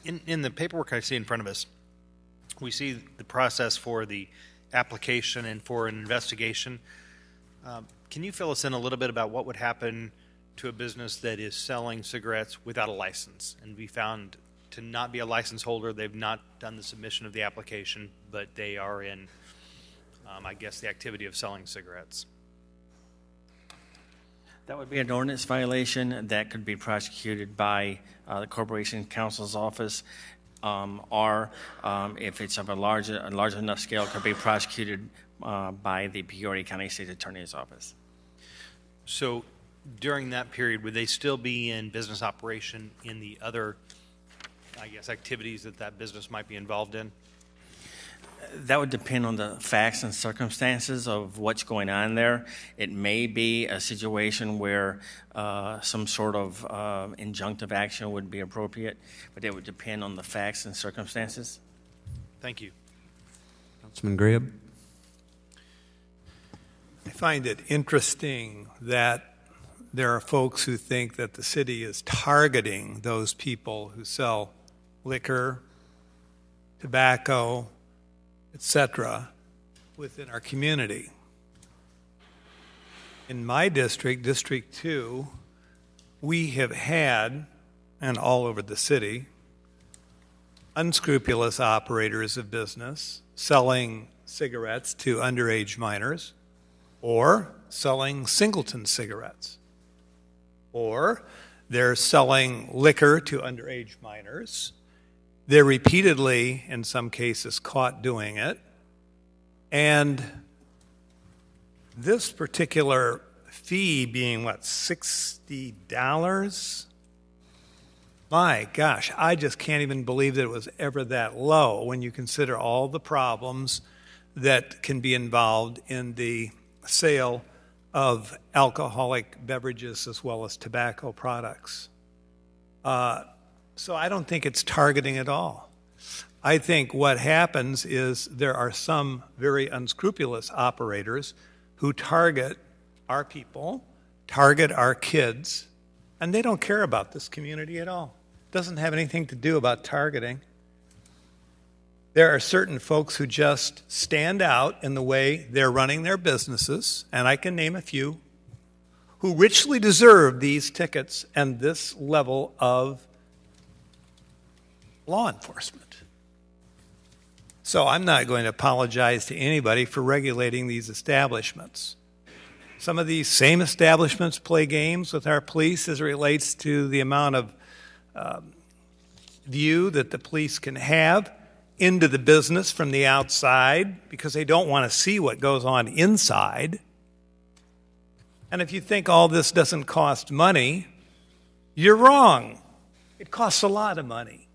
in the paperwork I see in front of us, we see the process for the application and for an investigation. Can you fill us in a little bit about what would happen to a business that is selling cigarettes without a license and be found to not be a license holder? They've not done the submission of the application, but they are in, I guess, the activity of selling cigarettes. That would be an ordinance violation that could be prosecuted by the Corporation Counsel's Office, or if it's of a large enough scale, could be prosecuted by the Peoria County State Attorney's Office. So during that period, would they still be in business operation in the other I guess, activities that that business might be involved in? That would depend on the facts and circumstances of what's going on there. It may be a situation where some sort of injunctive action would be appropriate, but it would depend on the facts and circumstances. Thank you. Councilman Graham? I find it interesting that there are folks who think that the city is targeting those people who sell liquor, tobacco, etc., within our community. In my district, District 2, we have had, and all over the city, unscrupulous operators of business selling cigarettes to underage minors, or selling Singleton cigarettes, or they're selling liquor to underage minors. They're repeatedly, in some cases, caught doing it. And this particular fee being, what, $60? My gosh, I just can't even believe that it was ever that low when you consider all the problems that can be involved in the sale of alcoholic beverages as well as tobacco products. So I don't think it's targeting at all. I think what happens is there are some very unscrupulous operators who target our people, target our kids, and they don't care about this community at all. It doesn't have anything to do about targeting. There are certain folks who just stand out in the way they're running their businesses, and I can name a few, who richly deserve these tickets and this level of law enforcement. So I'm not going to apologize to anybody for regulating these establishments. Some of these same establishments play games with our police as it relates to the amount of view that the police can have into the business from the outside because they don't want to see what goes on inside. And if you think all this doesn't cost money, you're wrong. It costs a lot of money.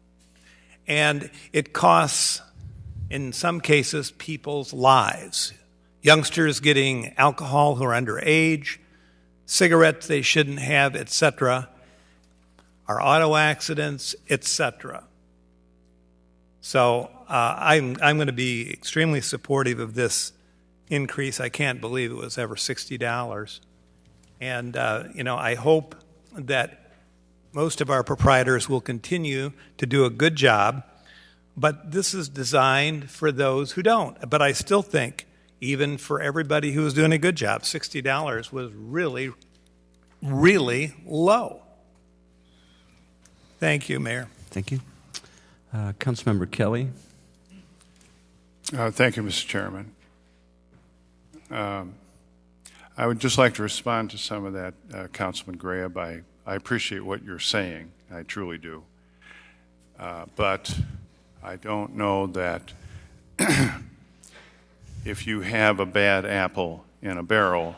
And it costs, in some cases, people's lives. Youngsters getting alcohol who are underage, cigarettes they shouldn't have, etc., our auto accidents, etc. So I'm going to be extremely supportive of this increase. I can't believe it was ever $60. And, I hope that most of our proprietors will continue to do a good job, but this is designed for those who don't. But I still think, even for everybody who is doing a good job, $60 was really, really low. Thank you, Mayor. Thank you. Councilmember Kelly? Thank you, Mr. Chairman. I would just like to respond to some of that, Councilman Graham. I appreciate what you're saying. I truly do. But I don't know that if you have a bad apple in a barrel,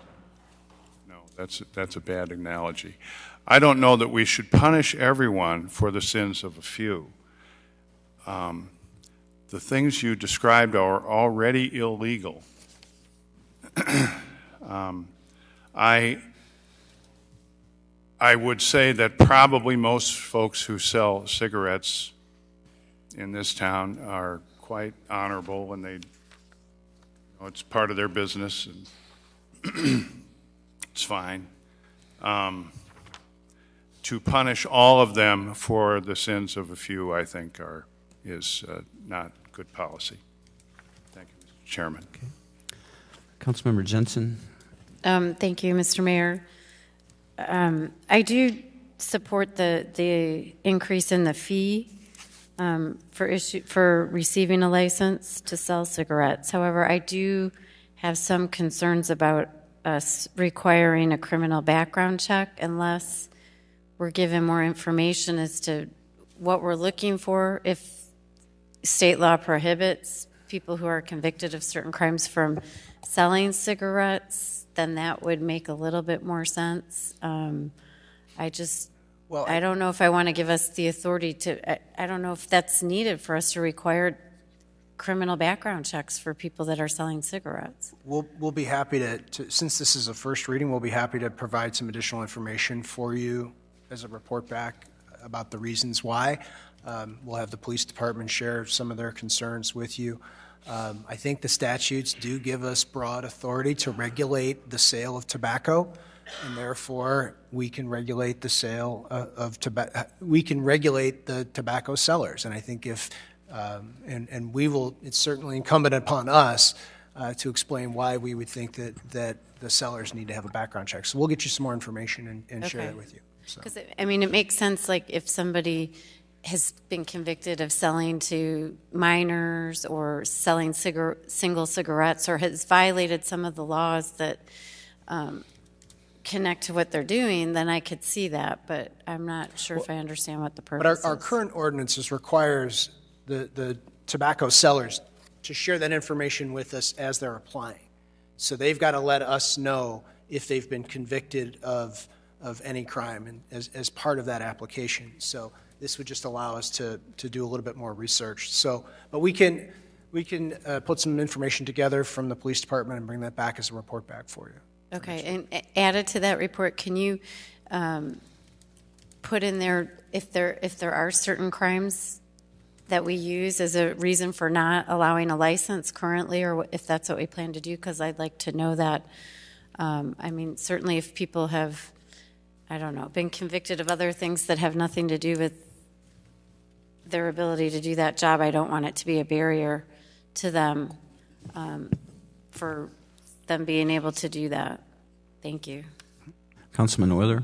no, that's a bad analogy. I don't know that we should punish everyone for the sins of a few. The things you described are already illegal. I would say that probably most folks who sell cigarettes in this town are quite honorable, and it's part of their business, and it's fine. To punish all of them for the sins of a few, I think, is not good policy. Thank you, Mr. Chairman. Okay. Councilmember Jensen? Thank you, Mr. Mayor. I do support the increase in the fee for receiving a license to sell cigarettes. However, I do have some concerns about us requiring a criminal background check unless we're given more information as to what we're looking for. If state law prohibits people who are convicted of certain crimes from selling cigarettes, then that would make a little bit more sense. Well, I don't know if I want to give us the authority to, I don't know if that's needed for us to require criminal background checks for people that are selling cigarettes. We'll be happy to, since this is a first reading, we'll be happy to provide some additional information for you as a report back about the reasons why. We'll have the police department share some of their concerns with you. I think the statutes do give us broad authority to regulate the sale of tobacco, and therefore we can regulate the sale of tobacco. We can regulate the tobacco sellers, and I think if and we will. It's certainly incumbent upon us to explain why we would think that the sellers need to have a background check. So we'll get you some more information and share that with you. Because, I mean, it makes sense, like, if somebody has been convicted of selling to minors or selling single cigarettes or has violated some of the laws that connect to what they're doing, then I could see that, but I'm not sure if I understand what the purpose is. But our current ordinances requires the tobacco sellers to share that information with us as they're applying. So they've got to let us know if they've been convicted of any crime and as part of that application. So this would just allow us to do a little bit more research. So, but we can put some information together from the police department and bring that back as a report back for you. Okay, and added to that report, can you put in there if there are certain crimes that we use as a reason for not allowing a license currently, or if that's what we plan to do? Because I'd like to know that. I mean, certainly if people have, I don't know, been convicted of other things that have nothing to do with their ability to do that job, I don't want it to be a barrier to them for them being able to do that. Thank you. Councilman Euler.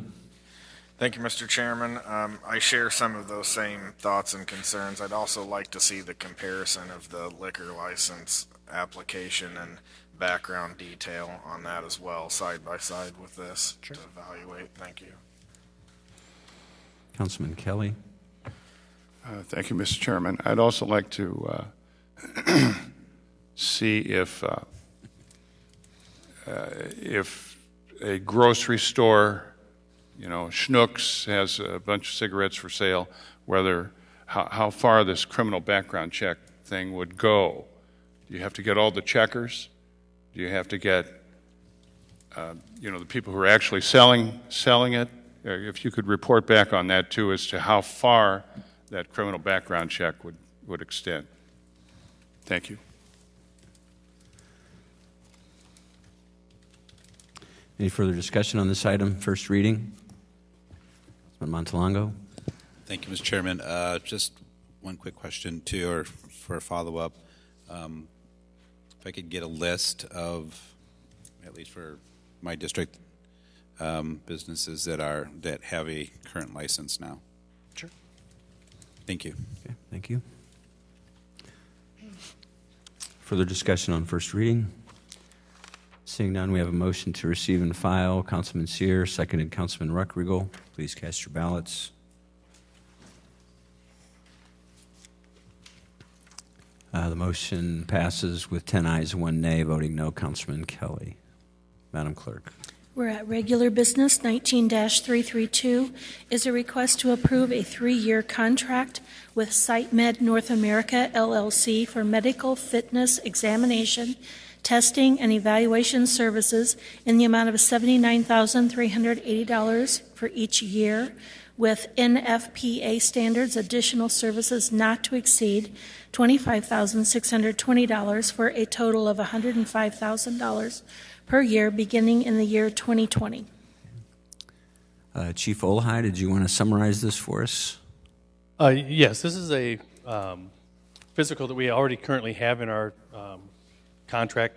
Thank you, Mr. Chairman. I share some of those same thoughts and concerns. I'd also like to see the comparison of the liquor license application and background detail on that as well, side by side with this to evaluate. Thank you. Councilman Kelly. Thank you, Mr. Chairman. I'd also like to see if a grocery store, Schnucks has a bunch of cigarettes for sale, how far this criminal background check thing would go. Do you have to get all the checkers? Do you have to get, the people who are actually selling it? If you could report back on that too, as to how far that criminal background check would extend. Thank you. Any further discussion on this item? First reading. Councilman Montalongo. Thank you, Mr. Chairman. Just one quick question too, or for a follow-up. If I could get a list of, at least for my district, businesses that have a current license now. Sure. Thank you. Okay, thank you. Further discussion on first reading. Seeing none, we have a motion to receive and file. Councilman Sear, seconded Councilman Ruckriegel. Please cast your ballots. The motion passes with 10 ayes, 1 nay. Voting no, Councilman Kelly. Madam Clerk. We're at regular business. 19-332 is a request to approve a 3-year contract with SiteMed North America, LLC for medical fitness examination, testing, and evaluation services in the amount of $79,380 for each year, with NFPA standards additional services not to exceed $25,620 for a total of $105,000 per year beginning in the year 2020. Chief Olhai, did you want to summarize this for us? Yes, this is a physical that we already currently have in our contract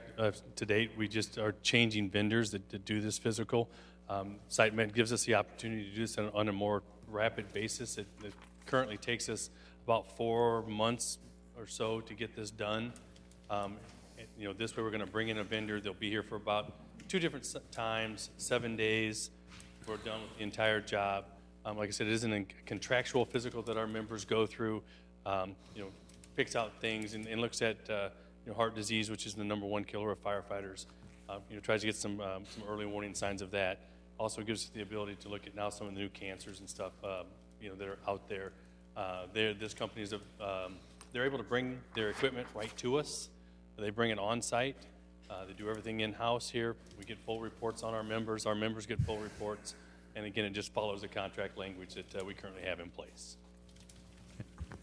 to date. We just are changing vendors that do this physical. SiteMed gives us the opportunity to do this on a more rapid basis. It currently takes us about 4 months or so to get this done. This way we're going to bring in a vendor. They'll be here for about 2 different times, 7 days. We're done with the entire job. Like I said, it isn't a contractual physical that our members go through. Picks out things and looks at heart disease, which is the #1 killer of firefighters. Tries to get some early warning signs of that. Also gives us the ability to look at now some of the new cancers and stuff, that are out there. This company is, they're able to bring their equipment right to us. They bring it on site. They do everything in-house here. We get full reports on our members. Our members get full reports. And again, it just follows the contract language that we currently have in place.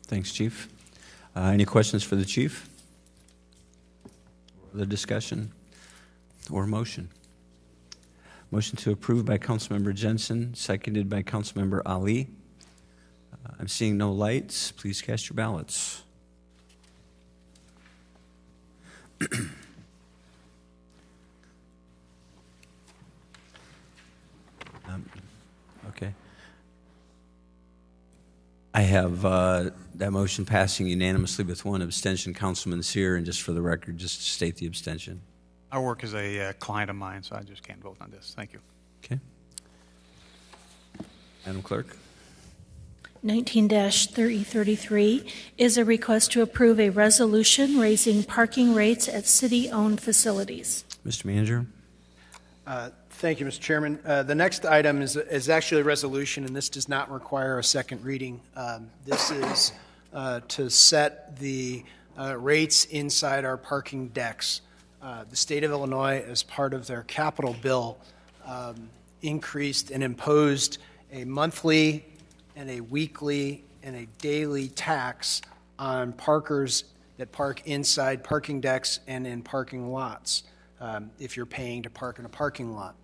Thanks, Chief. Any questions for the Chief? The discussion or motion? Motion to approve by Councilmember Jensen, seconded by Councilmember Ali. I'm seeing no lights. Please cast your ballots. Okay. I have that motion passing unanimously with one abstention. Councilman Sear, and just for the record, just state the abstention. I work as a client of mine, so I just can't vote on this. Thank you. Okay. Madam Clerk. 19-3033 is a request to approve a resolution raising parking rates at city-owned facilities. Mr. Manager. Thank you, Mr. Chairman. The next item is actually a resolution, and this does not require a second reading. This is to set the rates inside our parking decks. The state of Illinois, as part of their capital bill, increased and imposed a monthly and a weekly and a daily tax on parkers that park inside parking decks and in parking lots, if you're paying to park in a parking lot.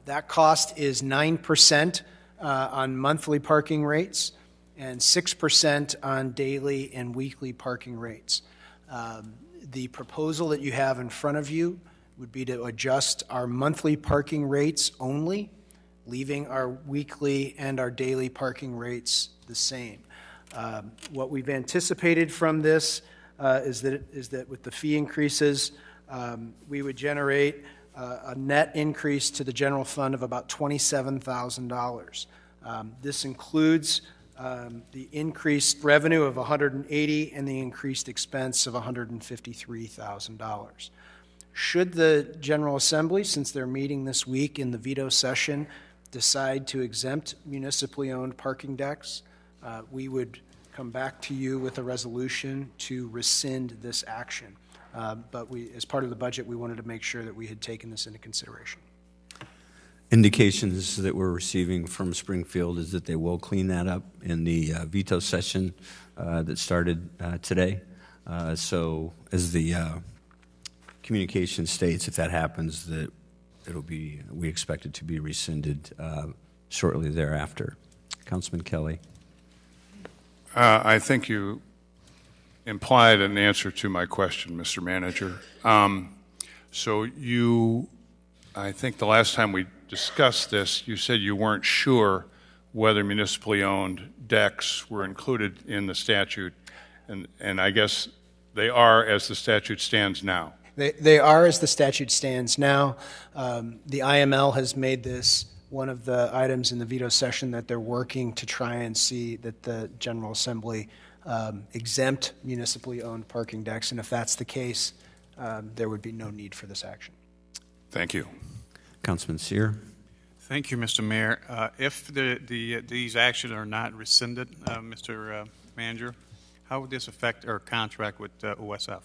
That cost is 9% on monthly parking rates and 6% on daily and weekly parking rates. The proposal that you have in front of you would be to adjust our monthly parking rates only, leaving our weekly and our daily parking rates the same. What we've anticipated from this is that with the fee increases, we would generate a net increase to the general fund of about $27,000. This includes the increased revenue of $180,000 and the increased expense of $153,000. Should the General Assembly, since they're meeting this week in the veto session, decide to exempt municipally owned parking decks, we would come back to you with a resolution to rescind this action. But as part of the budget, we wanted to make sure that we had taken this into consideration. Indications that we're receiving from Springfield is that they will clean that up in the veto session that started today. So as the communication states, if that happens, that we expect it to be rescinded shortly thereafter. Councilman Kelly. I think you implied an answer to my question, Mr. Manager. I think the last time we discussed this, you said you weren't sure whether municipally owned decks were included in the statute, and I guess they are as the statute stands now. They are as the statute stands now. The IML has made this one of the items in the veto session that they're working to try and see that the General Assembly exempt municipally owned parking decks, and if that's the case, there would be no need for this action. Thank you. Councilman Sear. Thank you, Mr. Mayor. If these actions are not rescinded, Mr. Manager, how would this affect our contract with OSF,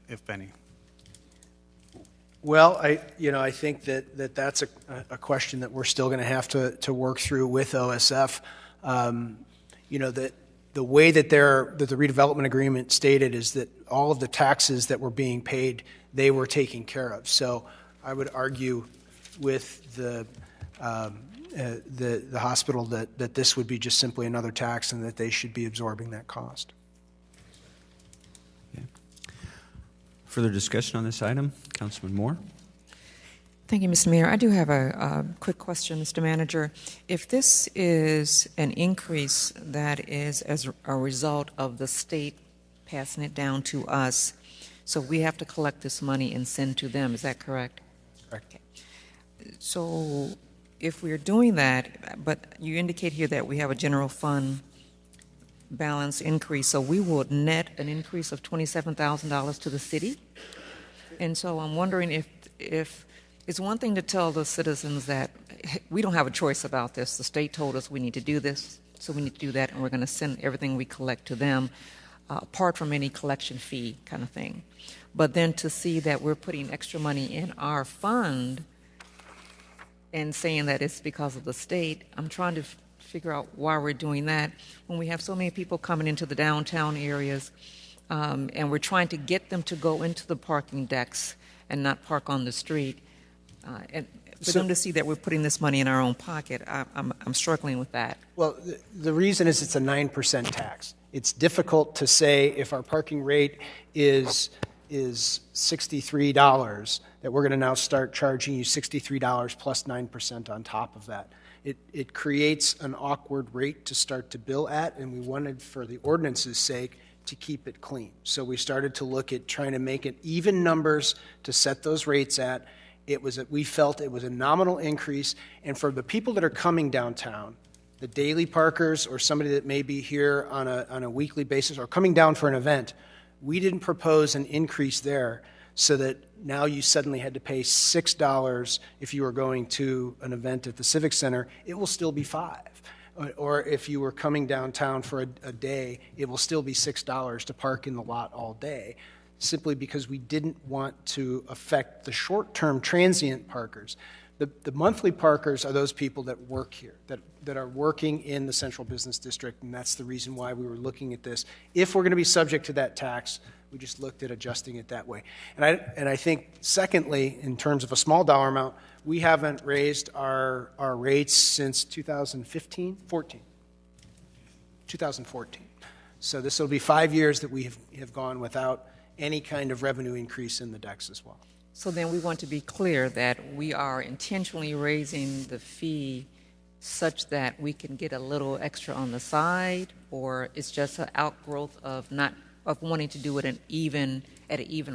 if any? Well, I think that's a question that we're still going to have to work through with OSF. That the way that the redevelopment agreement stated is that all of the taxes that were being paid, they were taken care of. So I would argue with the hospital that this would be just simply another tax and that they should be absorbing that cost. Okay. Further discussion on this item? Councilman Moore. Thank you, Mr. Mayor. I do have a quick question, Mr. Manager. If this is an increase that is as a result of the state passing it down to us, so we have to collect this money and send to them, is that correct? Correct. Okay. So if we're doing that, but you indicate here that we have a general fund balance increase, so we would net an increase of $27,000 to the city? And so I'm wondering if it's one thing to tell the citizens that we don't have a choice about this. The state told us we need to do this, so we need to do that, and we're going to send everything we collect to them, apart from any collection fee kind of thing. But then to see that we're putting extra money in our fund and saying that it's because of the state, I'm trying to figure out why we're doing that when we have so many people coming into the downtown areas, and we're trying to get them to go into the parking decks and not park on the street. And for them to see that we're putting this money in our own pocket, I'm struggling with that. Well, the reason is it's a 9% tax. It's difficult to say if our parking rate is $63, that we're going to now start charging you $63 plus 9% on top of that. It creates an awkward rate to start to bill at, and we wanted, for the ordinance's sake, to keep it clean. So we started to look at trying to make it even numbers to set those rates at. We felt it was a nominal increase, and for the people that are coming downtown, the daily parkers or somebody that may be here on a weekly basis or coming down for an event, we didn't propose an increase there so that now you suddenly had to pay $6 if you were going to an event at the Civic Center. It will still be $5. Or if you were coming downtown for a day, it will still be $6 to park in the lot all day, simply because we didn't want to affect the short-term transient parkers. The monthly parkers are those people that work here, that are working in the central business district, and that's the reason why we were looking at this. If we're going to be subject to that tax, we just looked at adjusting it that way. And I think, secondly, in terms of a small dollar amount, we haven't raised our rates since 2014. So this will be 5 years that we have gone without any kind of revenue increase in the decks as well. So then we want to be clear that we are intentionally raising the fee such that we can get a little extra on the side, or it's just an outgrowth of wanting to do it at an even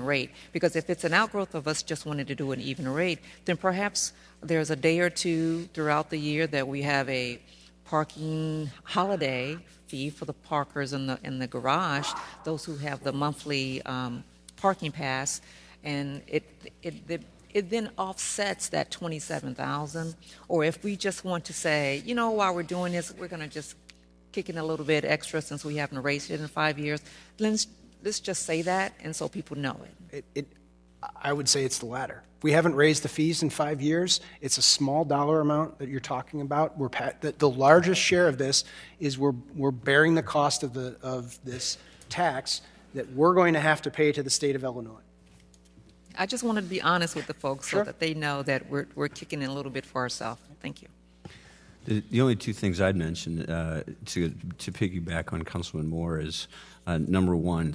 rate. Because if it's an outgrowth of us just wanting to do an even rate, then perhaps there's a day or two throughout the year that we have a parking holiday fee for the parkers in the garage, those who have the monthly parking pass, and it then offsets that $27,000. Or if we just want to say, while we're doing this, we're going to just kick in a little bit extra since we haven't raised it in 5 years, let's just say that, and so people know it. I would say it's the latter. We haven't raised the fees in 5 years. It's a small dollar amount that you're talking about. The largest share of this is we're bearing the cost of this tax that we're going to have to pay to the state of Illinois. I just wanted to be honest with the folks Sure. so that they know that we're kicking in a little bit for ourselves. Thank you. The only two things I'd mention to piggyback on Councilman Moore is, number one,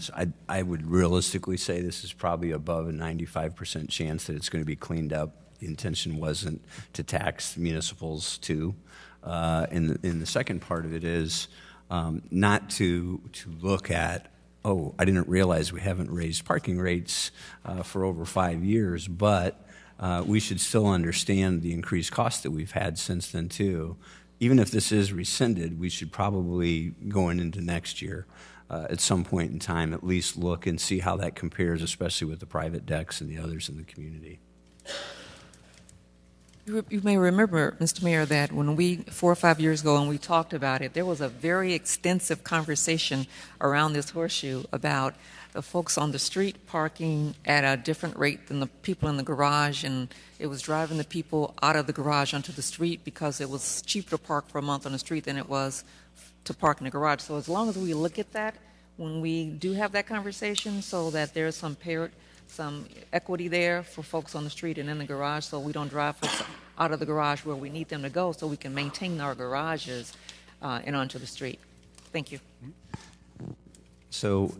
I would realistically say this is probably above a 95% chance that it's going to be cleaned up. The intention wasn't to tax municipals too. And the second part of it is not to look at, oh, I didn't realize we haven't raised parking rates for over 5 years, but we should still understand the increased cost that we've had since then too. Even if this is rescinded, we should probably, going into next year, at some point in time, at least look and see how that compares, especially with the private decks and the others in the community. You may remember, Mr. Mayor, that when 4 or 5 years ago, when we talked about it, there was a very extensive conversation around this horseshoe about the folks on the street parking at a different rate than the people in the garage, and it was driving the people out of the garage onto the street because it was cheaper to park for a month on the street than it was to park in the garage. So as long as we look at that, when we do have that conversation, so that there's some equity there for folks on the street and in the garage, so we don't drive folks out of the garage where we need them to go, so we can maintain our garages and onto the street. Thank you. So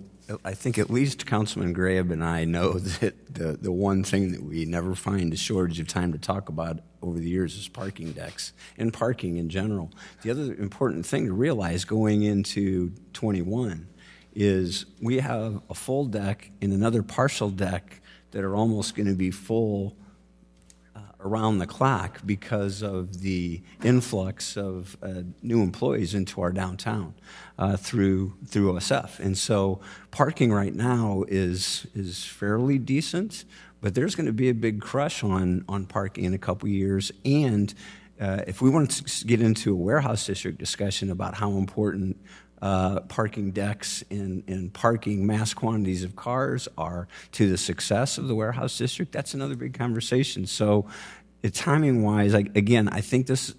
I think at least Councilman Graham and I know that the one thing that we never find a shortage of time to talk about over the years is parking decks and parking in general. The other important thing to realize going into 21 is we have a full deck and another partial deck that are almost going to be full around the clock because of the influx of new employees into our downtown through OSF. And so parking right now is fairly decent, but there's going to be a big crush on parking in a couple years. And if we want to get into a warehouse district discussion about how important parking decks and parking mass quantities of cars are to the success of the warehouse district, that's another big conversation. So timing-wise, again, I think this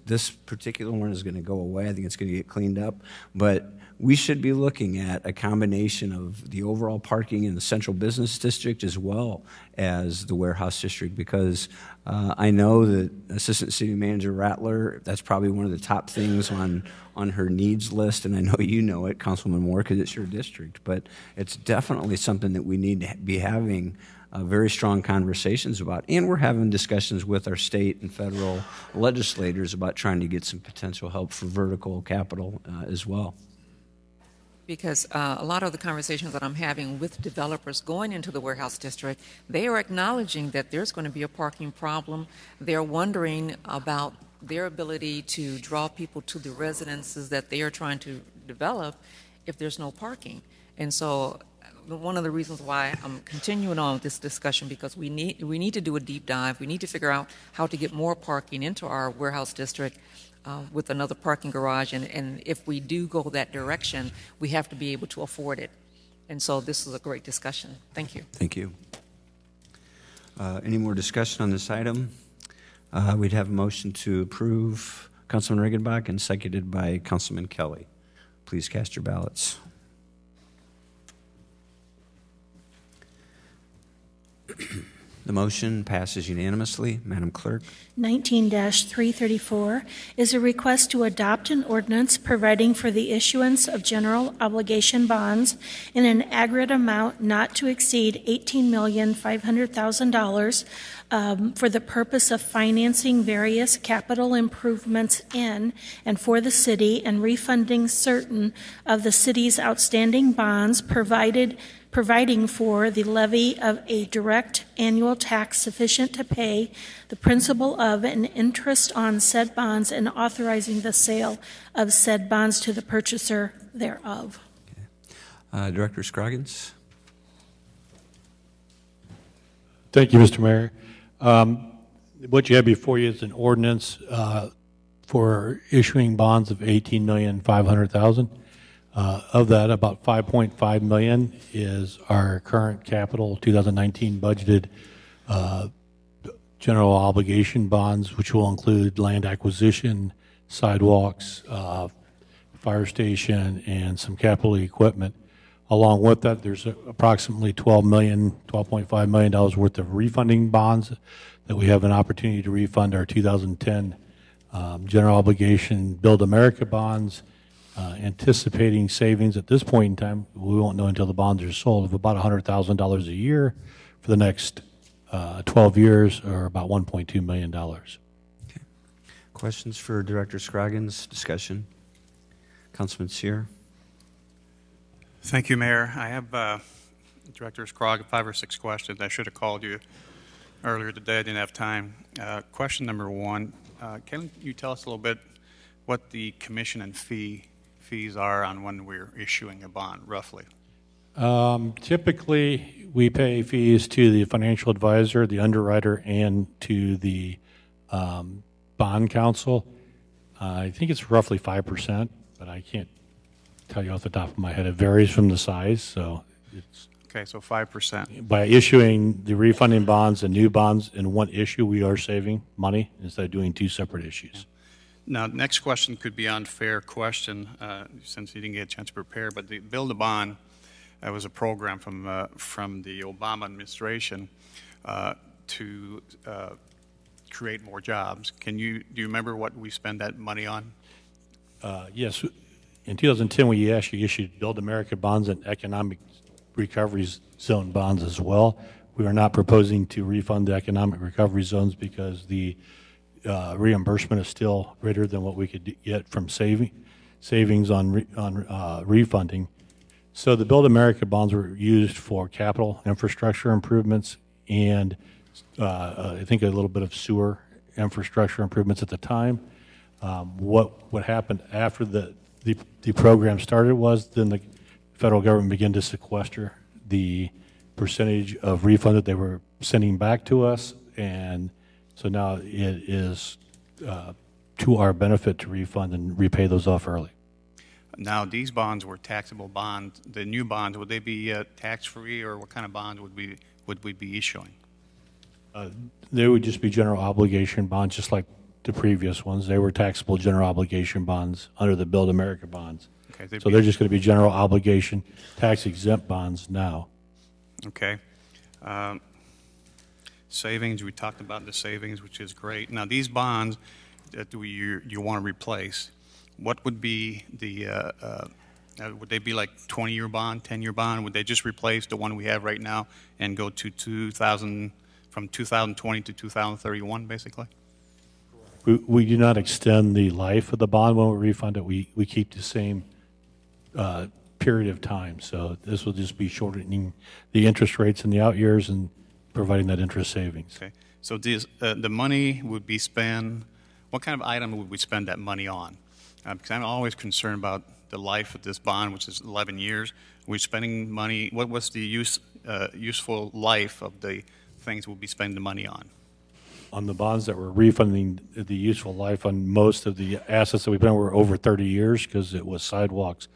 particular one is going to go away. I think it's going to get cleaned up. But we should be looking at a combination of the overall parking in the central business district as well as the warehouse district, because I know that Assistant City Manager Rattler, that's probably one of the top things on her needs list, and I know you know it, Councilman Moore, because it's your district. But it's definitely something that we need to be having very strong conversations about, and we're having discussions with our state and federal legislators about trying to get some potential help for vertical capital as well. Because a lot of the conversations that I'm having with developers going into the warehouse district, they are acknowledging that there's going to be a parking problem. They're wondering about their ability to draw people to the residences that they are trying to develop if there's no parking. And so one of the reasons why I'm continuing on with this discussion, because we need to do a deep dive. We need to figure out how to get more parking into our warehouse district with another parking garage. And if we do go that direction, we have to be able to afford it. And so this is a great discussion. Thank you. Thank you. Any more discussion on this item? We'd have a motion to approve Councilman Regenbach and seconded by Councilman Kelly. Please cast your ballots. The motion passes unanimously. Madam Clerk. 19-334 is a request to adopt an ordinance providing for the issuance of general obligation bonds in an aggregate amount not to exceed $18,500,000 for the purpose of financing various capital improvements in and for the city and refunding certain of the city's outstanding bonds, providing for the levy of a direct annual tax sufficient to pay the principal of and interest on said bonds, and authorizing the sale of said bonds to the purchaser thereof. Director Scroggins. Thank you, Mr. Mayor. What you have before you is an ordinance for issuing bonds of $18,500,000. Of that, about $5.5 million is our current capital 2019 budgeted general obligation bonds, which will include land acquisition, sidewalks, fire station, and some capital equipment. Along with that, there's approximately $12.5 million worth of refunding bonds that we have an opportunity to refund our 2010 general obligation Build America bonds, anticipating savings at this point in time. We won't know until the bonds are sold, of about $100,000 a year for the next 12 years, or about $1.2 million. Okay. Questions for Director Scroggins? Discussion? Councilman Sear. Thank you, Mayor. I have, Director Scroggs, 5 or 6 questions. I should have called you earlier today. I didn't have time. Question number 1, can you tell us a little bit what the commission and fees are on when we're issuing a bond, roughly? Typically, we pay fees to the financial advisor, the underwriter, and to the bond counsel. I think it's roughly 5%, but I can't tell you off the top of my head. It varies from the size, so it's... Okay, so 5%. By issuing the refunding bonds and new bonds in one issue, we are saving money instead of doing 2 separate issues. Now, next question could be unfair question, since you didn't get a chance to prepare, but the Build a Bond was a program from the Obama administration to create more jobs. Do you remember what we spent that money on? Yes. In 2010, we actually issued Build America bonds and economic recovery zone bonds as well. We are not proposing to refund the economic recovery zones because the reimbursement is still greater than what we could get from savings on refunding. So the Build America bonds were used for capital infrastructure improvements and I think a little bit of sewer infrastructure improvements at the time. What happened after the program started was then the federal government began to sequester the percentage of refund that they were sending back to us, and so now it is to our benefit to refund and repay those off early. Now, these bonds were taxable bonds. The new bonds, would they be tax-free, or what kind of bonds would we be issuing? They would just be general obligation bonds, just like the previous ones. They were taxable general obligation bonds under the Build America bonds. Okay, So they're just going to be general obligation, tax-exempt bonds now. Okay. Savings, we talked about the savings, which is great. Now, these bonds that you want to replace, what would be the, would they be like 20-year bond, 10-year bond? Would they just replace the one we have right now and go to from 2020 to 2031, basically? We do not extend the life of the bond when we refund it. We keep the same period of time. So this will just be shortening the interest rates in the out years and providing that interest savings. Okay. So the money would be spent, what kind of item would we spend that money on? Because I'm always concerned about the life of this bond, which is 11 years. We're spending money, what was the useful life of the things we'll be spending the money on? On the bonds that we're refunding, the useful life on most of the assets that we've been were over 30 years because it was sidewalks,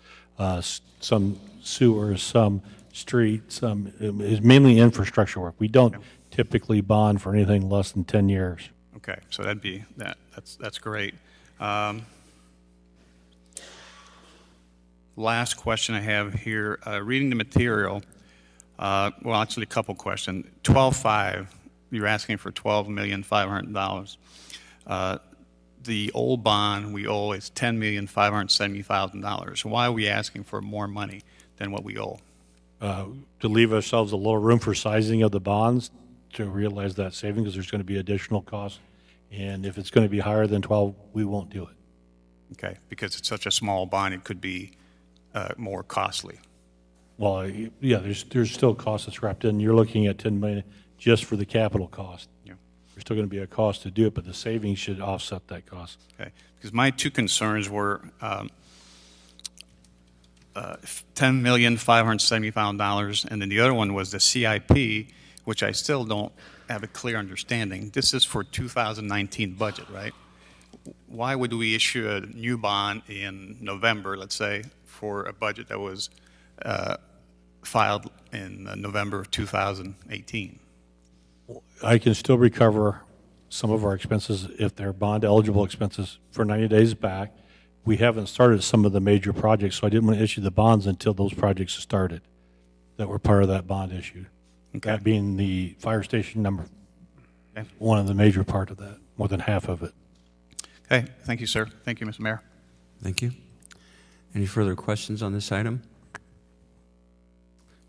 some sewers, some streets, it's mainly infrastructure work. We don't typically bond for anything less than 10 years. Okay, so that'd be that's great. Last question I have here, reading the material, well, actually a couple questions. 12.5, you're asking for $12,500,000. The old bond we owe is $10,570,000. Why are we asking for more money than what we owe? To leave ourselves a little room for sizing of the bonds to realize that saving, because there's going to be additional costs. And if it's going to be higher than 12, we won't do it. Okay, because it's such a small bond, it could be more costly. Well, yeah, there's still costs that's wrapped in. You're looking at $10 million just for the capital cost. Yeah. There's still going to be a cost to do it, but the savings should offset that cost. Okay, because my two concerns were $10,570,000, and then the other one was the CIP, which I still don't have a clear understanding. This is for 2019 budget, right? Why would we issue a new bond in November, let's say, for a budget that was filed in November of 2018? I can still recover some of our expenses if they're bond eligible expenses for 90 days back. We haven't started some of the major projects, so I didn't want to issue the bonds until those projects started that were part of that bond issue. Okay. That being the fire station number, one of the major part of that, more than half of it. Okay, thank you, sir. Thank you, Mr. Mayor. Thank you. Any further questions on this item?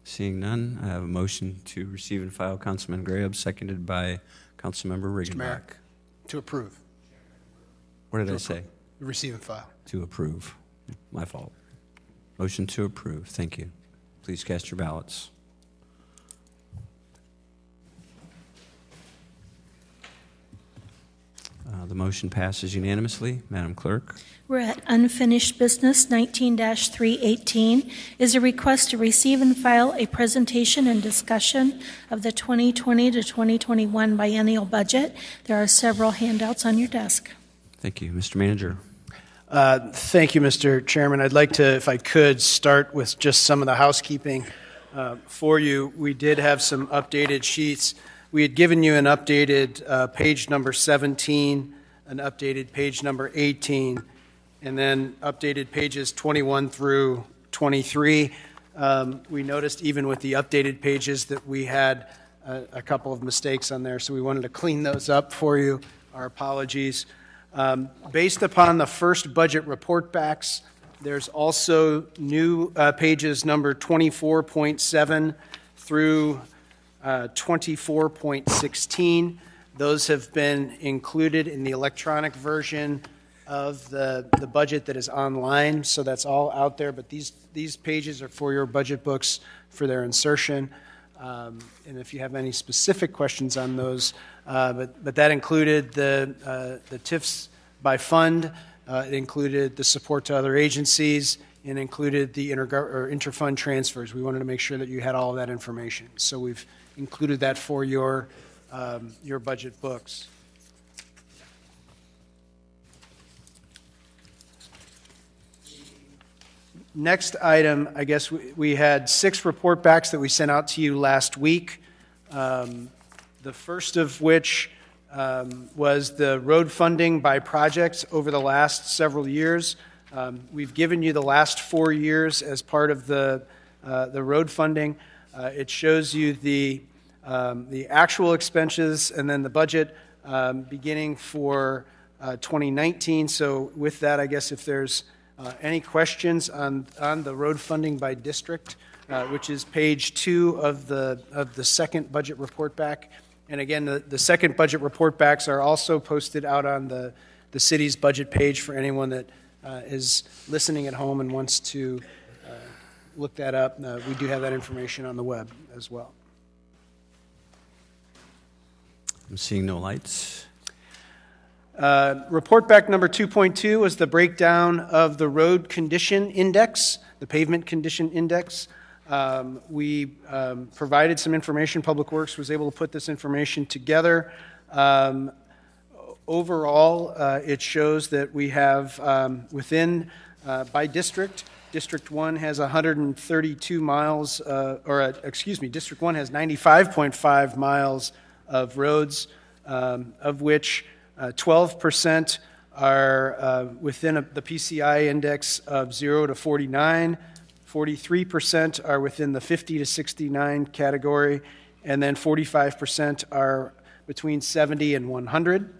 Seeing none, I have a motion to receive and file. Councilman Graham, seconded by Councilmember Mr. Mayor, Riggenbach. to approve. What did I say? Receive and file. To approve. My fault. Motion to approve. Thank you. Please cast your ballots. The motion passes unanimously. Madam Clerk. We're at unfinished business 19-318 is a request to receive and file a presentation and discussion of the 2020 to 2021 biennial budget. There are several handouts on your desk. Thank you. Mr. Manager. Thank you, Mr. Chairman. I'd like to, if I could, start with just some of the housekeeping for you. We did have some updated sheets. We had given you an updated page number 17, an updated page number 18, and then updated pages 21 through 23. We noticed even with the updated pages that we had a couple of mistakes on there, so we wanted to clean those up for you. Our apologies. Based upon the first budget report backs, there's also new pages number 24.7 through 24.16. Those have been included in the electronic version of the budget that is online, so that's all out there, but these pages are for your budget books for their insertion. And if you have any specific questions on those, but that included the TIFs by fund, it included the support to other agencies, and included the interfund transfers. We wanted to make sure that you had all of that information. So we've included that for your budget books. Next item, I guess we had 6 report backs that we sent out to you last week. The first of which was the road funding by projects over the last several years. We've given you the last 4 years as part of the road funding. It shows you the actual expenses and then the budget beginning for 2019. So with that, I guess if there's any questions on the road funding by district, which is page 2 of the second budget report back. And again, the second budget report backs are also posted out on the city's budget page for anyone that is listening at home and wants to look that up. We do have that information on the web as well. I'm seeing no lights. Report back number 2.2 was the breakdown of the road condition index, the pavement condition index. We provided some information. Public Works was able to put this information together. Overall, it shows that we have within, by district, District 1 has 132 miles, District 1 has 95.5 miles of roads, of which 12% are within the PCI index of 0 to 49, 43% are within the 50 to 69 category, and then 45% are between 70 and 100.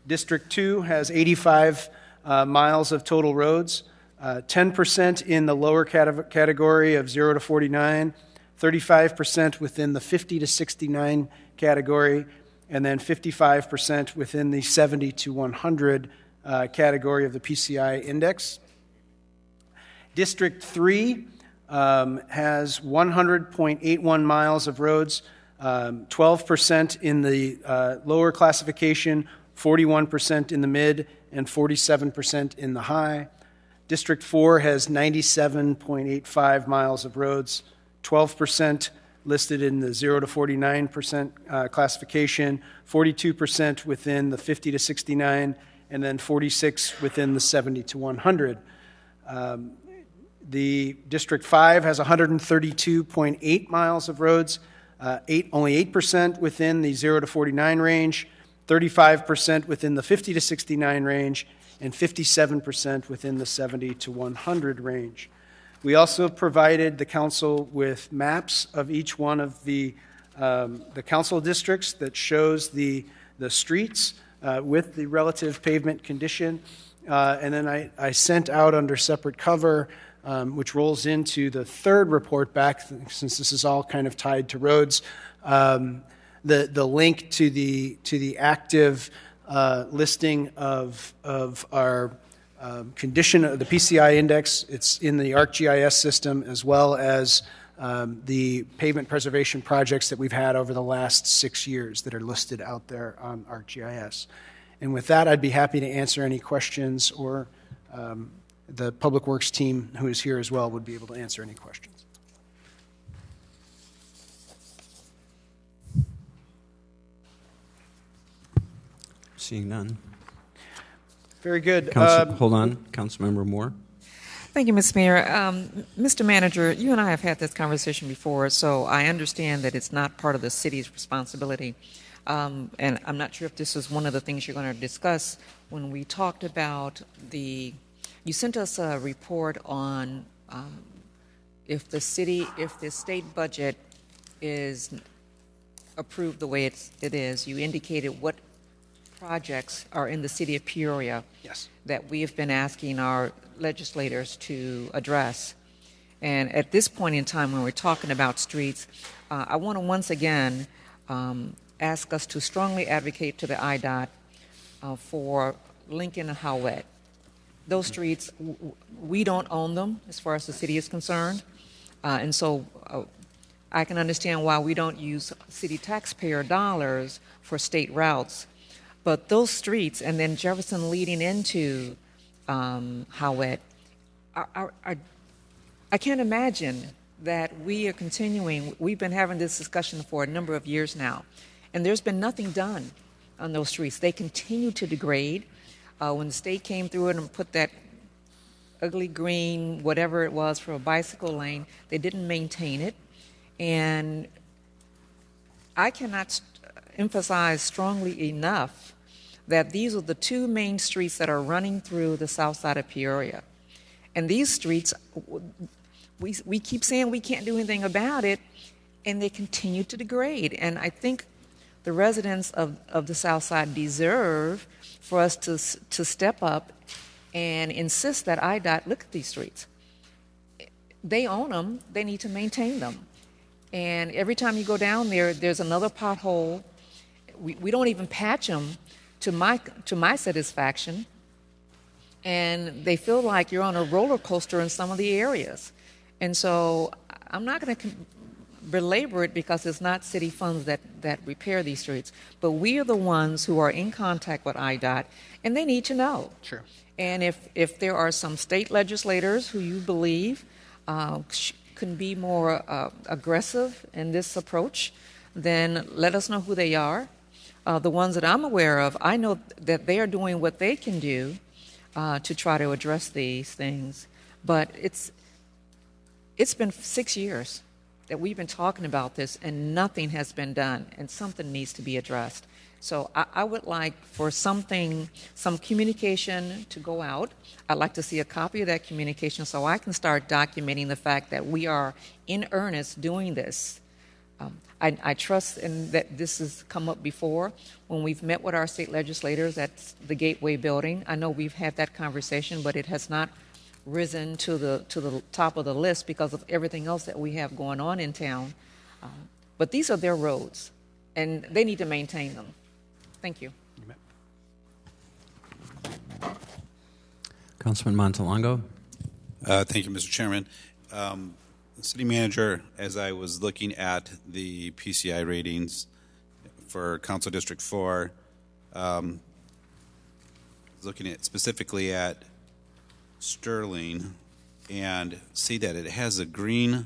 District 2 has 85 miles of total roads, 10% in the lower category of 0 to 49, 35% within the 50 to 69 category, and then 55% within the 70 to 100 category of the PCI index. District 3 has 100.81 miles of roads, 12% in the lower classification, 41% in the mid, and 47% in the high. District 4 has 97.85 miles of roads, 12% listed in the 0 to 49% classification, 42% within the 50 to 69, and then 46 within the 70 to 100. The District 5 has 132.8 miles of roads, only 8% within the 0 to 49 range, 35% within the 50 to 69 range, and 57% within the 70 to 100 range. We also provided the council with maps of each one of the council districts that shows the streets with the relative pavement condition. And then I sent out under separate cover, which rolls into the third report back, since this is all kind of tied to roads, the link to the active listing of our condition of the PCI index. It's in the ArcGIS system, as well as the pavement preservation projects that we've had over the last 6 years that are listed out there on ArcGIS. And with that, I'd be happy to answer any questions, or the Public Works team, who is here as well, would be able to answer any questions. Seeing none. Very good. Hold on, Councilmember Moore. Thank you, Mr. Mayor. Mr. Manager, you and I have had this conversation before, so I understand that it's not part of the city's responsibility. And I'm not sure if this is one of the things you're going to discuss when we talked about you sent us a report on if the state budget is approved the way it is. You indicated what projects are in the city of Peoria. Yes. That we have been asking our legislators to address. And at this point in time, when we're talking about streets, I want to once again ask us to strongly advocate to the IDOT for Lincoln and Howett. Those streets, we don't own them as far as the city is concerned. And so I can understand why we don't use city taxpayer dollars for state routes. But those streets, and then Jefferson leading into Howett, I can't imagine that we are continuing. We've been having this discussion for a number of years now, and there's been nothing done on those streets. They continue to degrade. When the state came through it and put that ugly green, whatever it was, for a bicycle lane. They didn't maintain it. And I cannot emphasize strongly enough that these are the two main streets that are running through the south side of Peoria. And these streets, we keep saying we can't do anything about it, and they continue to degrade. And I think the residents of the south side deserve for us to step up and insist that IDOT look at these streets. They own them, they need to maintain them. And every time you go down there, there's another pothole. We don't even patch them to my satisfaction. And they feel like you're on a roller coaster in some of the areas. And so I'm not going to belabor it because it's not city funds that repair these streets. But we are the ones who are in contact with IDOT, and they need to know. Sure. And if there are some state legislators who you believe can be more aggressive in this approach, then let us know who they are. The ones that I'm aware of, I know that they are doing what they can do to try to address these things. But it's been 6 years that we've been talking about this, and nothing has been done, and something needs to be addressed. So I would like for some communication to go out. I'd like to see a copy of that communication so I can start documenting the fact that we are in earnest doing this. I trust in that this has come up before when we've met with our state legislators at the Gateway building. I know we've had that conversation, but it has not risen to the top of the list because of everything else that we have going on in town. But these are their roads, and they need to maintain them. Thank you. Councilman Montalongo. Thank you, Mr. Chairman. City Manager, as I was looking at the PCI ratings for Council District 4, looking at specifically at Sterling, and see that it has a green,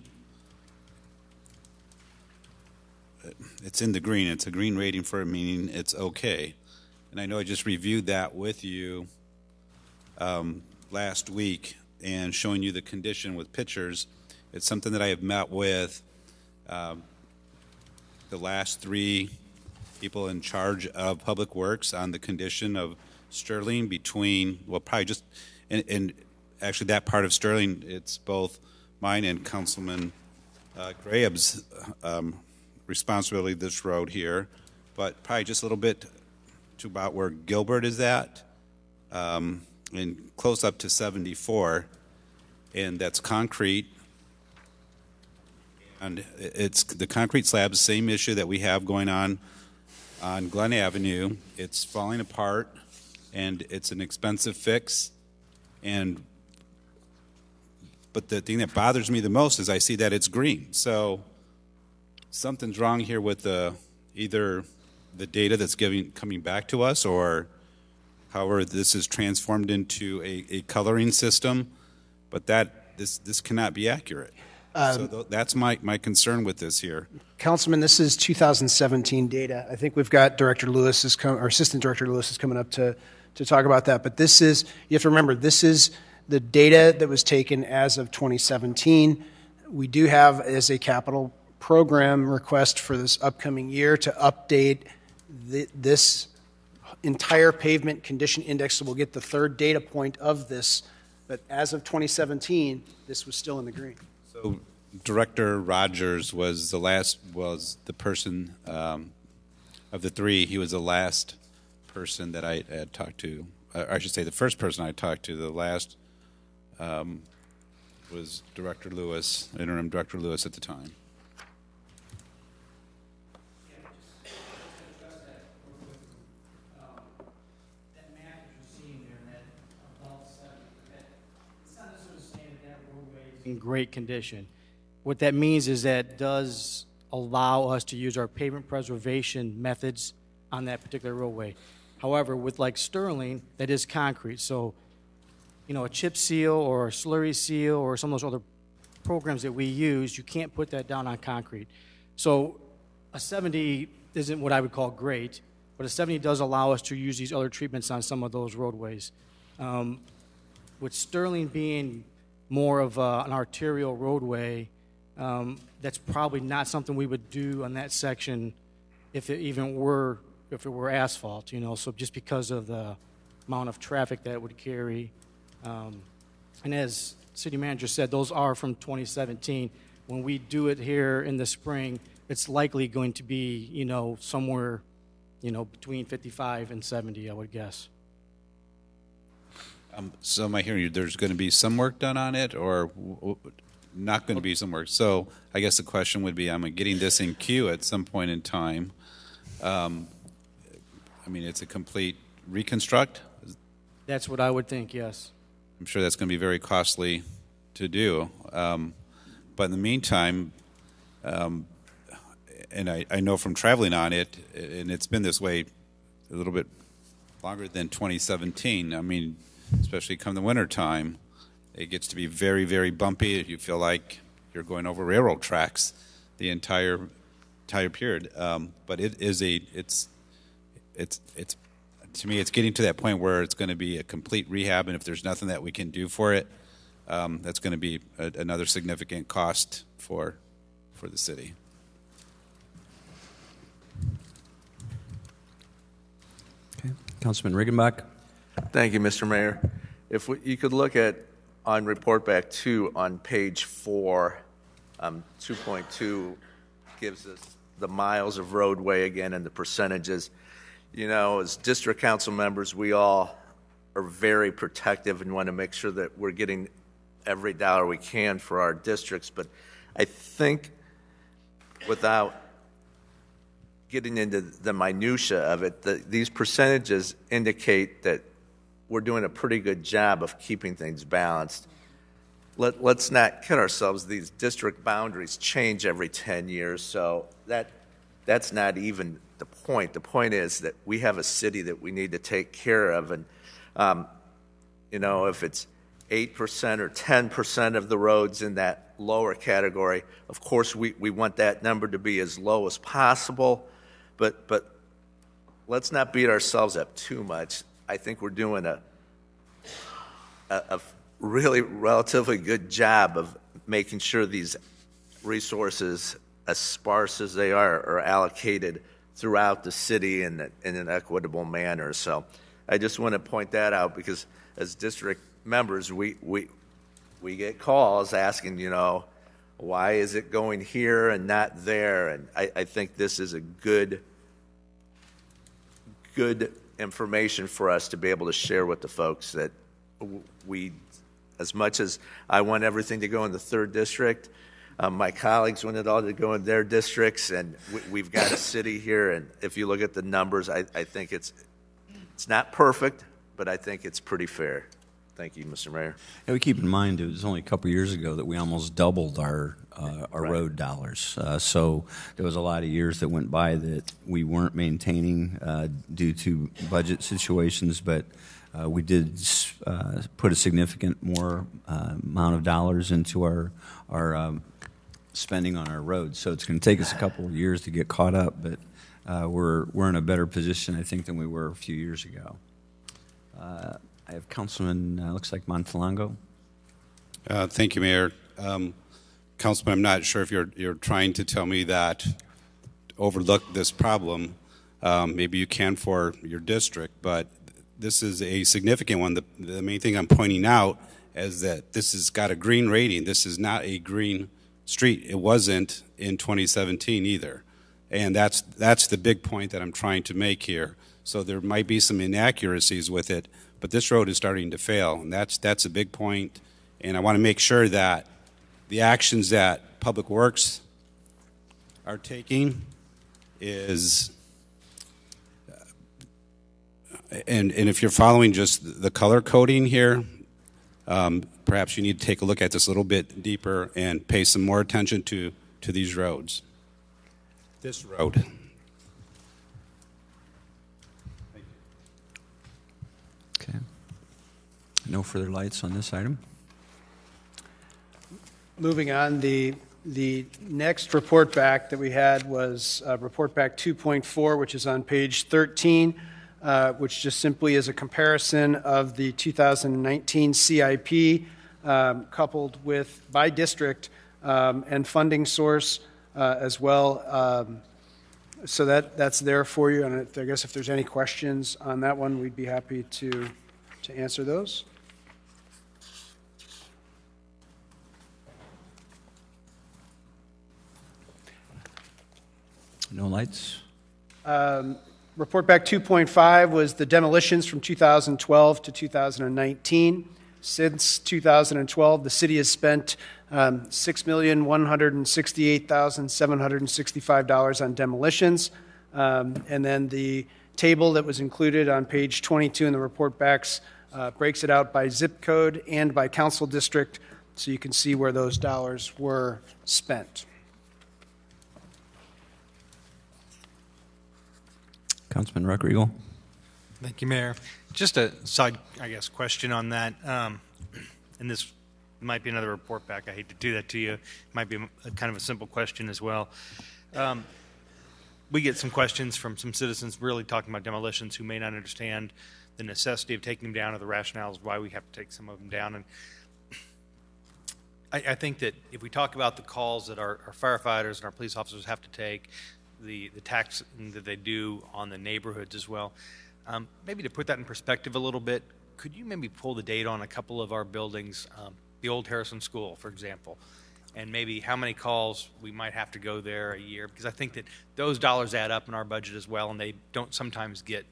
it's in the green, it's a green rating for it, meaning it's okay. And I know I just reviewed that with you last week and showing you the condition with pictures. It's something that I have met with the last 3 people in charge of Public Works on the condition of Sterling between, well, probably just, and actually that part of Sterling, it's both mine and Councilman Grahab's responsibility, this road here, but probably just a little bit to about where Gilbert is at, and close up to 74, and that's concrete. And it's the concrete slab, the same issue that we have going on Glen Avenue. It's falling apart, and it's an expensive fix. But the thing that bothers me the most is I see that it's green. So something's wrong here with either the data that's coming back to us, or however this is transformed into a coloring system. But this cannot be accurate. So that's my concern with this here. Councilman, this is 2017 data. I think we've got Director Lewis or Assistant Director Lewis is coming up to talk about that. But this is, you have to remember, this is the data that was taken as of 2017. We do have as a capital program request for this upcoming year to update this entire pavement condition index, so we'll get the third data point of this. But as of 2017, this was still in the green. So Director Rogers was the person of the 3. He was the last person that I had talked to. I should say the first person I talked to. The last was Director Lewis, Interim Director Lewis at the time. In great condition. What that means is that it does allow us to use our pavement preservation methods on that particular roadway. However, with like Sterling, that is concrete. So, a chip seal or a slurry seal or some of those other programs that we use, you can't put that down on concrete. So a 70 isn't what I would call great, but a 70 does allow us to use these other treatments on some of those roadways. with Sterling being more of an arterial roadway, that's probably not something we would do on that section if it were asphalt, so just because of the amount of traffic that it would carry. And as City Manager said, those are from 2017. When we do it here in the spring, it's likely going to be, somewhere, between 55 and 70, I would guess. So am I hearing you, there's going to be some work done on it, or not going to be some work? So I guess the question would be, I'm getting this in queue at some point in time. It's a complete reconstruct? That's what I would think, yes. I'm sure that's going to be very costly to do. But in the meantime, and I know from traveling on it, and it's been this way a little bit longer than 2017, especially come the winter time, it gets to be very, very bumpy. You feel like you're going over railroad tracks the entire period. But it's to me, it's getting to that point where it's going to be a complete rehab, and if there's nothing that we can do for it, that's going to be another significant cost for the city. Okay. Councilman Riggenbach. Thank you, Mr. Mayor. If you could look at, on Report Back 2 on page 4, 2.2 gives us the miles of roadway again and the percentages. As district council members, we all are very protective and want to make sure that we're getting every dollar we can for our districts. But I think without getting into the minutia of it, these percentages indicate that we're doing a pretty good job of keeping things balanced. Let's not kid ourselves. These district boundaries change every 10 years, so that's not even the point. The point is that we have a city that we need to take care of, and if it's 8% or 10% of the roads in that lower category, of course we want that number to be as low as possible, but let's not beat ourselves up too much. I think we're doing a really relatively good job of making sure these resources, as sparse as they are allocated throughout the city in an equitable manner. So I just want to point that out, because as district members, we get calls asking, why is it going here and not there? And I think this is a good information for us to be able to share with the folks, that we, as much as I want everything to go in the 3rd district, my colleagues want it all to go in their districts, and we've got a city here, and if you look at the numbers, I think it's not perfect, but I think it's pretty fair. Thank you, Mr. Mayor. Yeah, we keep in mind it was only a couple years ago that we almost doubled our road dollars. So there was a lot of years that went by that we weren't maintaining due to budget situations, but we did put a significant more amount of dollars into our spending on our roads. So it's going to take us a couple of years to get caught up, but we're in a better position, I think, than we were a few years ago. I have Councilman, looks like Montalongo. Thank you, Mayor. Councilman, I'm not sure if you're trying to tell me that to overlook this problem. Maybe you can for your district, but this is a significant one. The main thing I'm pointing out is that this has got a green rating. This is not a green street. It wasn't in 2017 either. And that's the big point that I'm trying to make here. So there might be some inaccuracies with it, but this road is starting to fail, and that's a big point. And I want to make sure that the actions that Public Works are taking is, and if you're following just the color coding here, perhaps you need to take a look at this a little bit deeper and pay some more attention to these roads. This road. Okay. No further lights on this item. Moving on, the next report back that we had was report back 2.4, which is on page 13. which just simply is a comparison of the 2019 CIP coupled with by district and funding source as well. So that's there for you, and I guess if there's any questions on that one, we'd be happy to answer those. No lights? Report back 2.5 was the demolitions from 2012 to 2019. Since 2012, the city has spent $6,168,765 on demolitions. And then the table that was included on page 22 in the report backs breaks it out by zip code and by council district, so you can see where those dollars were spent. Councilman Ruckriegel. Thank you, Mayor. Just a side, I guess, question on that. And this might be another report back. I hate to do that to you. It might be kind of a simple question as well. We get some questions from some citizens really talking about demolitions who may not understand the necessity of taking them down or the rationales why we have to take some of them down. And I think that if we talk about the calls that our firefighters and our police officers have to take, the tax that they do on the neighborhoods as well, maybe to put that in perspective a little bit, could you maybe pull the date on a couple of our buildings, the old Harrison School, for example, and maybe how many calls we might have to go there a year? Because I think that those dollars add up in our budget as well, and they don't sometimes get.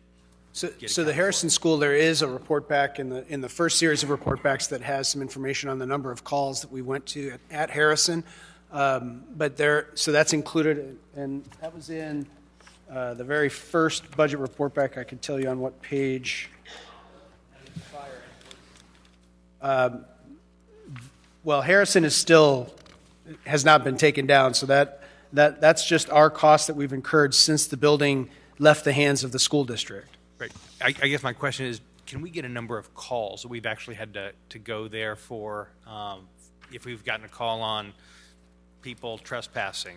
So the Harrison School, there is a report back in the first series of report backs that has some information on the number of calls that we went to at Harrison. But so that's included, and that was in the very first budget report back. I can tell you on what page. Well, Harrison has not been taken down, so that's just our cost that we've incurred since the building left the hands of the school district. Right. I guess my question is, can we get a number of calls that we've actually had to go there for, if we've gotten a call on people trespassing,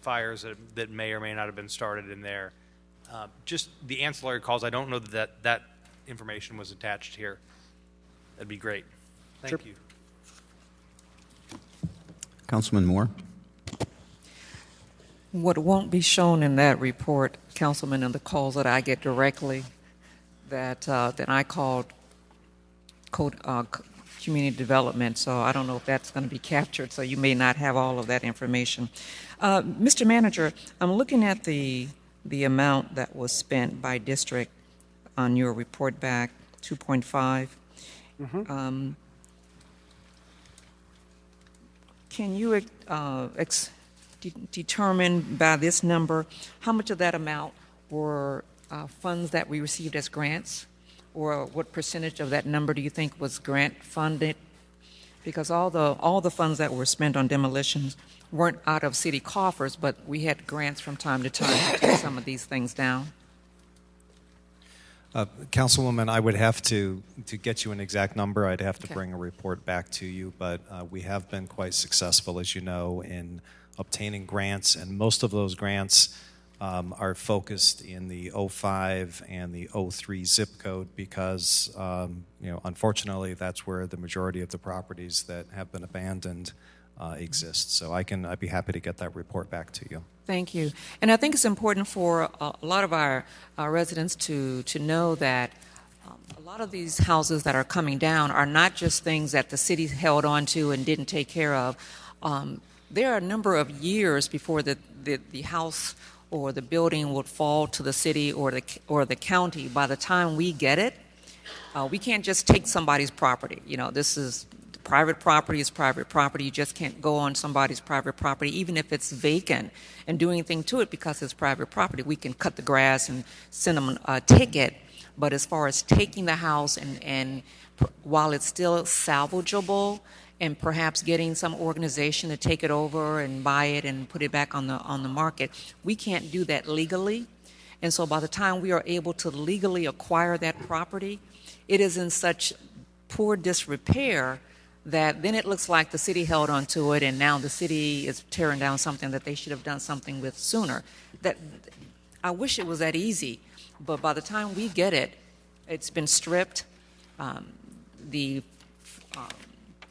fires that may or may not have been started in there, just the ancillary calls? I don't know that information was attached here. That'd be great. Thank you. Councilman Moore. What won't be shown in that report, Councilman, and the calls that I get directly that I called community development, so I don't know if that's going to be captured, so you may not have all of that information. Mr. Manager, I'm looking at the amount that was spent by district on your report back, 2.5. Mm-hmm. Can you determine by this number how much of that amount were funds that we received as grants, or what percentage of that number do you think was grant funded? Because all the funds that were spent on demolitions weren't out of city coffers, but we had grants from time to time to take some of these things down. Councilwoman, I would have to get you an exact number, I'd have to bring a report back to you, but we have been quite successful, as you know, in obtaining grants, and most of those grants are focused in the 05 and the 03 zip code because, unfortunately, that's where the majority of the properties that have been abandoned exist. So I'd be happy to get that report back to you. Thank you. And I think it's important for a lot of our residents to know that a lot of these houses that are coming down are not just things that the city held on to and didn't take care of. There are a number of years before the house or the building would fall to the city or the county. By the time we get it, we can't just take somebody's property. This is private property is private property. You just can't go on somebody's private property, even if it's vacant, and do anything to it because it's private property. We can cut the grass and send them a ticket. But as far as taking the house and while it's still salvageable, and perhaps getting some organization to take it over and buy it and put it back on the market, we can't do that legally. And so by the time we are able to legally acquire that property, it is in such poor disrepair that then it looks like the city held on to it, and now the city is tearing down something that they should have done something with sooner. That I wish it was that easy, but by the time we get it, it's been stripped. The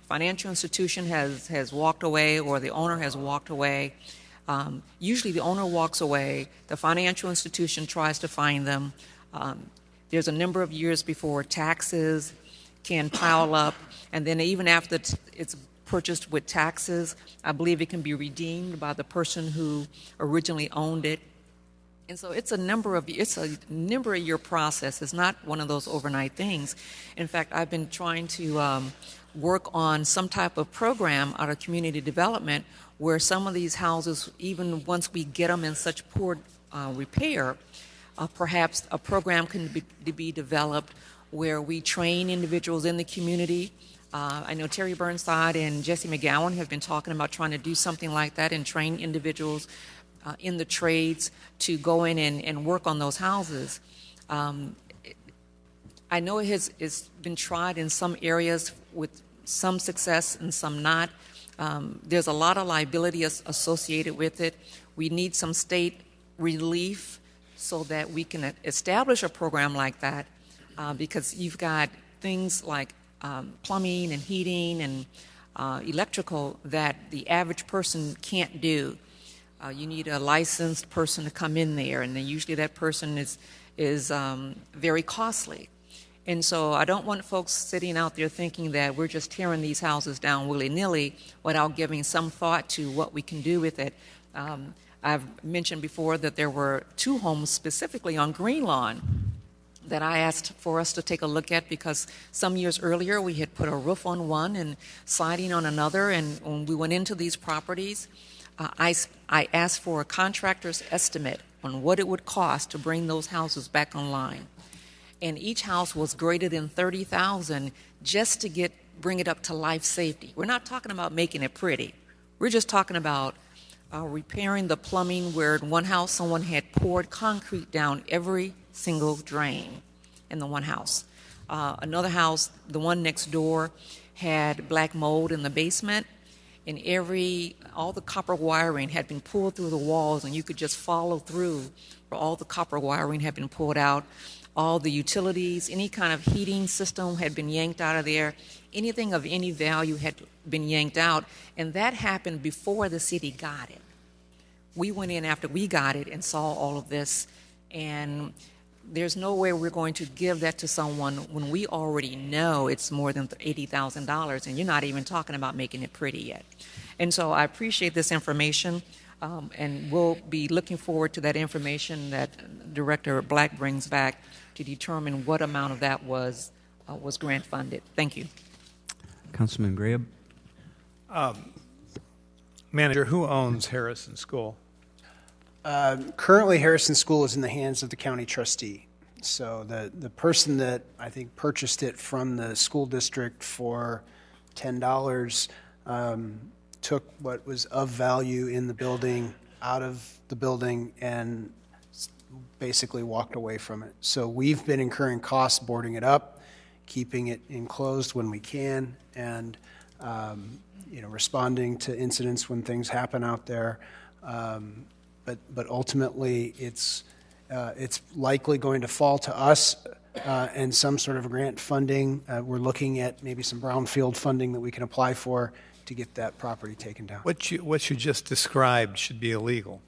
financial institution has walked away, or the owner has walked away. Usually the owner walks away, the financial institution tries to find them. There's a number of years before taxes can pile up, and then even after it's purchased with taxes, I believe it can be redeemed by the person who originally owned it. And so it's a number of year process. It's not one of those overnight things. In fact, I've been trying to work on some type of program out of community development where some of these houses, even once we get them in such poor repair, perhaps a program can be developed where we train individuals in the community. I know Terry Burnside and Jesse McGowan have been talking about trying to do something like that and train individuals in the trades to go in and work on those houses. I know it's been tried in some areas with some success and some not. There's a lot of liability associated with it. We need some state relief so that we can establish a program like that, because you've got things like plumbing and heating and electrical that the average person can't do. You need a licensed person to come in there, and then usually that person is very costly. And so I don't want folks sitting out there thinking that we're just tearing these houses down willy-nilly without giving some thought to what we can do with it. I've mentioned before that there were 2 homes specifically on Green Lawn that I asked for us to take a look at, because some years earlier we had put a roof on one and siding on another, and when we went into these properties, I asked for a contractor's estimate on what it would cost to bring those houses back online. And each house was greater than $30,000 just to bring it up to life safety. We're not talking about making it pretty. We're just talking about repairing the plumbing, where in one house someone had poured concrete down every single drain in the one house. Another house, the one next door, had black mold in the basement, and all the copper wiring had been pulled through the walls, and you could just follow through where all the copper wiring had been pulled out. All the utilities, any kind of heating system had been yanked out of there. Anything of any value had been yanked out, and that happened before the city got it. We went in after we got it and saw all of this, and there's no way we're going to give that to someone when we already know it's more than $80,000, and you're not even talking about making it pretty yet. And so I appreciate this information, and we'll be looking forward to that information that Director Black brings back to determine what amount of that was grant funded. Thank you. Councilman Graham. Manager, who owns Harrison School? Currently, Harrison School is in the hands of the county trustee. So the person that I think purchased it from the school district for $10 took what was of value in the building out of the building and basically walked away from it. So we've been incurring costs boarding it up, keeping it enclosed when we can, and responding to incidents when things happen out there. But ultimately, it's likely going to fall to us and some sort of grant funding. We're looking at maybe some brownfield funding that we can apply for to get that property taken down. What you just described should be illegal.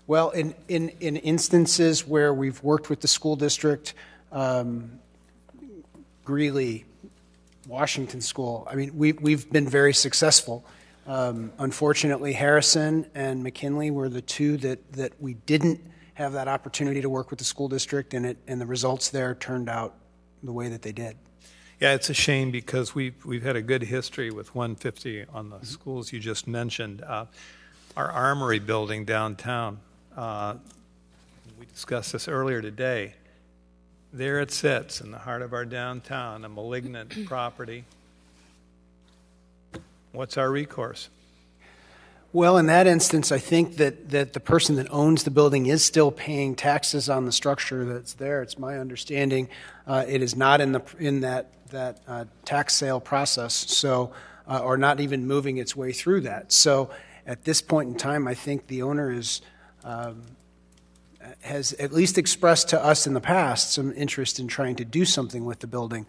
Well, in instances where we've worked with the school district, Greeley, Washington School, I mean, we've been very successful. Unfortunately, Harrison and McKinley were the 2 that we didn't have that opportunity to work with the school district, and the results there turned out the way that they did. Yeah, it's a shame because we've had a good history with 150 on the schools you just mentioned. Our Armory building downtown, we discussed this earlier today. There it sits in the heart of our downtown, a malignant property. What's our recourse? Well, in that instance, I think that the person that owns the building is still paying taxes on the structure that's there. It's my understanding it is not in that tax sale process, so or not even moving its way through that. So at this point in time, I think the owner has at least expressed to us in the past some interest in trying to do something with the building.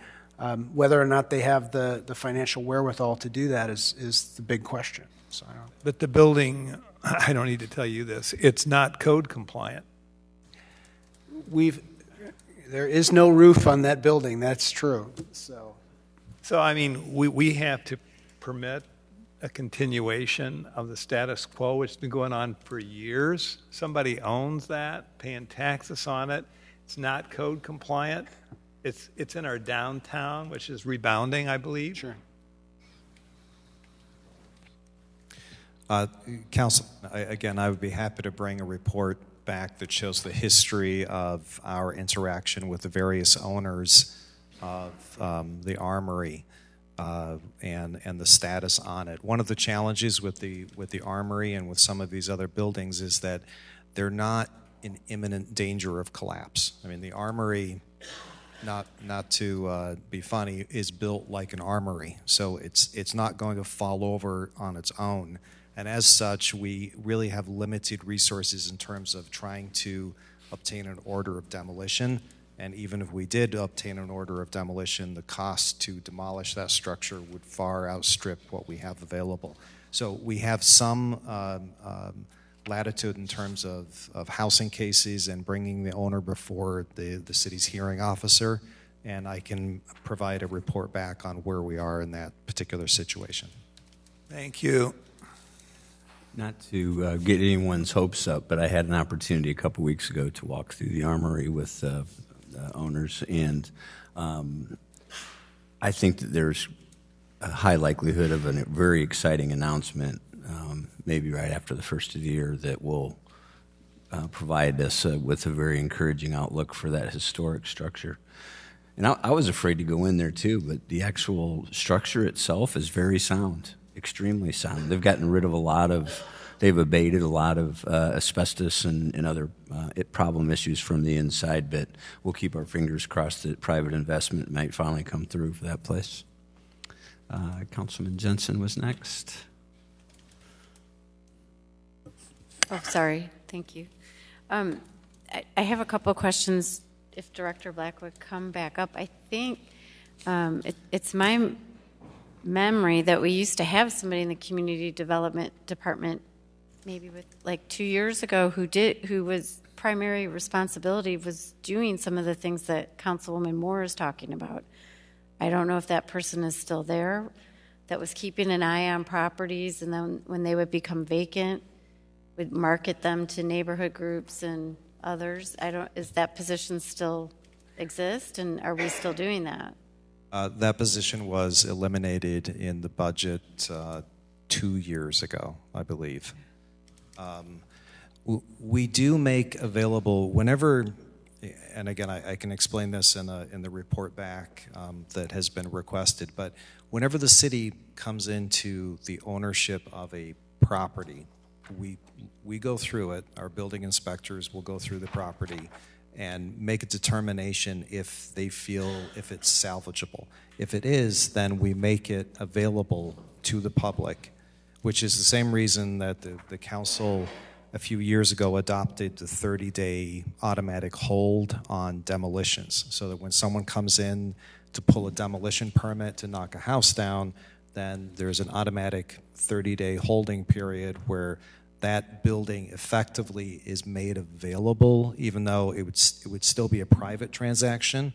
Whether or not they have the financial wherewithal to do that is the big question. So I don't. But the building, I don't need to tell you this, it's not code compliant. There is no roof on that building, that's true. So I mean, we have to permit a continuation of the status quo, which has been going on for years. Somebody owns that, paying taxes on it. It's not code compliant. It's in our downtown, which is rebounding, I believe. Sure. Council, again, I would be happy to bring a report back that shows the history of our interaction with the various owners of the Armory and the status on it. One of the challenges with the Armory and with some of these other buildings is that they're not in imminent danger of collapse. I mean, the Armory, not to be funny, is built like an armory, so it's not going to fall over on its own. And as such, we really have limited resources in terms of trying to obtain an order of demolition. And even if we did obtain an order of demolition, the cost to demolish that structure would far outstrip what we have available. So we have some latitude in terms of housing cases and bringing the owner before the city's hearing officer. And I can provide a report back on where we are in that particular situation. Thank you. Not to get anyone's hopes up, but I had an opportunity a couple weeks ago to walk through the Armory with owners, and I think that there's a high likelihood of a very exciting announcement, maybe right after the first of the year, that will provide us with a very encouraging outlook for that historic structure. And I was afraid to go in there too, but the actual structure itself is very sound. Extremely sound. They've gotten rid of they've abated a lot of asbestos and other problem issues from the inside, but we'll keep our fingers crossed that private investment might finally come through for that place. Councilman Jensen was next. Oh, sorry. Thank you. I have a couple of questions. If Director Black would come back up, I think it's my memory that we used to have somebody in the community development department maybe with like 2 years ago who was primary responsibility was doing some of the things that Councilwoman Moore is talking about. I don't know if that person is still there, that was keeping an eye on properties, and then when they would become vacant would market them to neighborhood groups and others. Is that position still exist, and are we still doing that? That position was eliminated in the budget 2 years ago, I believe. We do make available whenever, and again, I can explain this in the report back that has been requested, but whenever the city comes into the ownership of a property, we go through it. Our building inspectors will go through the property and make a determination if they feel if it's salvageable. If it is, then we make it available to the public, which is the same reason that the council a few years ago adopted the 30-day automatic hold on demolitions, so that when someone comes in to pull a demolition permit to knock a house down, then there's an automatic 30-day holding period where that building effectively is made available, even though it would still be a private transaction.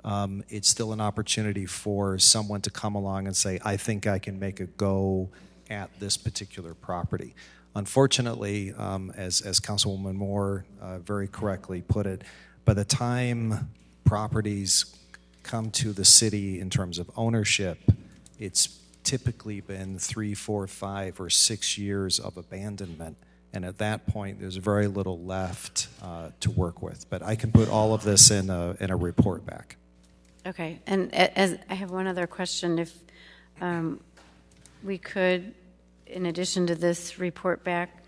It's still an opportunity for someone to come along and say, I think I can make a go at this particular property. Unfortunately, as Councilwoman Moore very correctly put it, by the time properties come to the city in terms of ownership, it's typically been 3, 4, 5, or 6 years of abandonment, and at that point there's very little left to work with. But I can put all of this in a report back. Okay, and as I have one other question. If we could, in addition to this report back,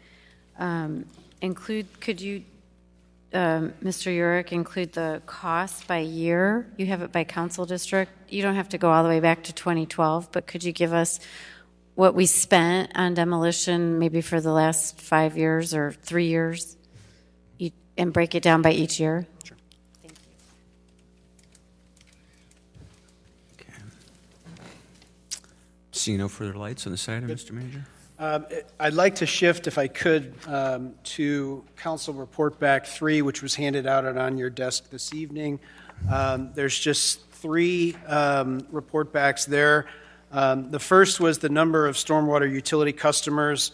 could you, Mr. Urick, include the cost by year? You have it by council district. You don't have to go all the way back to 2012, but could you give us what we spent on demolition maybe for the last 5 years or 3 years? and break it down by each year? Sure. Okay. Seeing no further lights on this item, Mr. Manager? I'd like to shift, if I could, to Council Report Back 3, which was handed out and on your desk this evening. There's just 3 report backs there. The first was the number of stormwater utility customers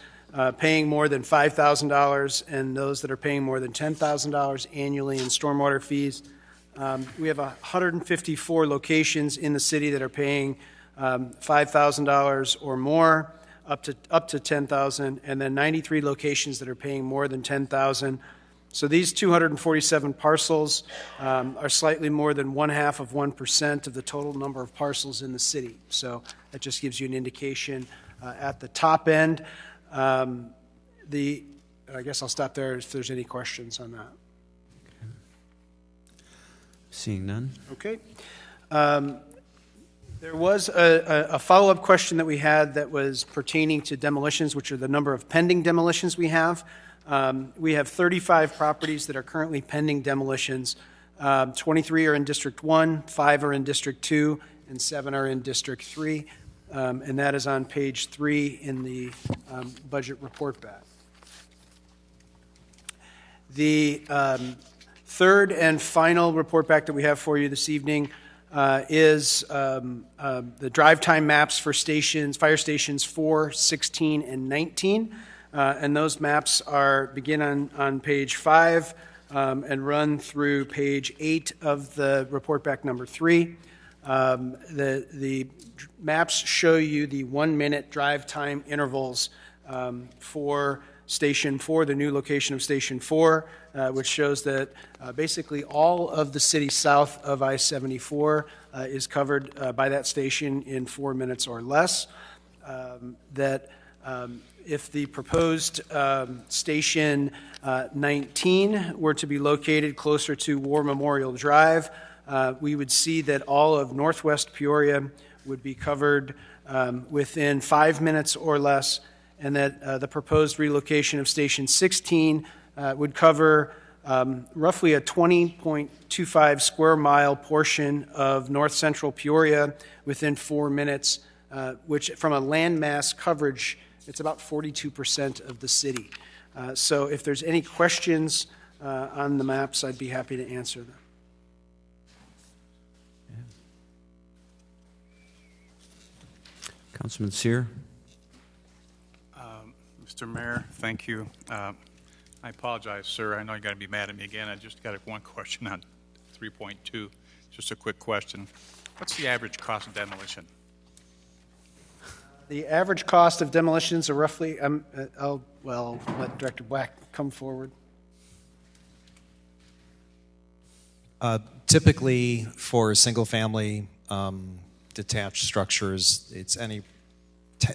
paying more than $5,000 and those that are paying more than $10,000 annually in stormwater fees. We have 154 locations in the city that are paying $5,000 or more, up to $10,000, and then 93 locations that are paying more than $10,000. So these 247 parcels are slightly more than 1/2% of the total number of parcels in the city. So that just gives you an indication at the top end. I guess I'll stop there if there's any questions on that. Okay. Seeing none. Okay. There was a follow-up question that we had that was pertaining to demolitions, which are the number of pending demolitions we have. We have 35 properties that are currently pending demolitions. 23 are in District 1, 5 are in District 2, and 7 are in District 3. And that is on page 3 in the budget report back. The third and final report back that we have for you this evening is the drive time maps for fire stations 4, 16, and 19. And those maps begin on page 5 and run through page 8 of the report back number 3. The maps show you the 1-minute drive time intervals for Station 4, the new location of Station 4, which shows that basically all of the city south of I-74 is covered by that station in 4 minutes or less. If the proposed Station 19 were to be located closer to War Memorial Drive, we would see that all of northwest Peoria would be covered within 5 minutes or less, and that the proposed relocation of Station 16 would cover roughly a 20.25 square mile portion of north central Peoria within 4 minutes, which from a landmass coverage, it's about 42% of the city. So if there's any questions on the maps, I'd be happy to answer them. Councilman Sear. Mr. Mayor, thank you. I apologize, sir. I know you're going to be mad at me again. I just got one question on 3.2. Just a quick question. What's the average cost of demolition? The average cost of demolitions are roughly, I'll let Director Black come forward. Typically, for single-family detached structures, it's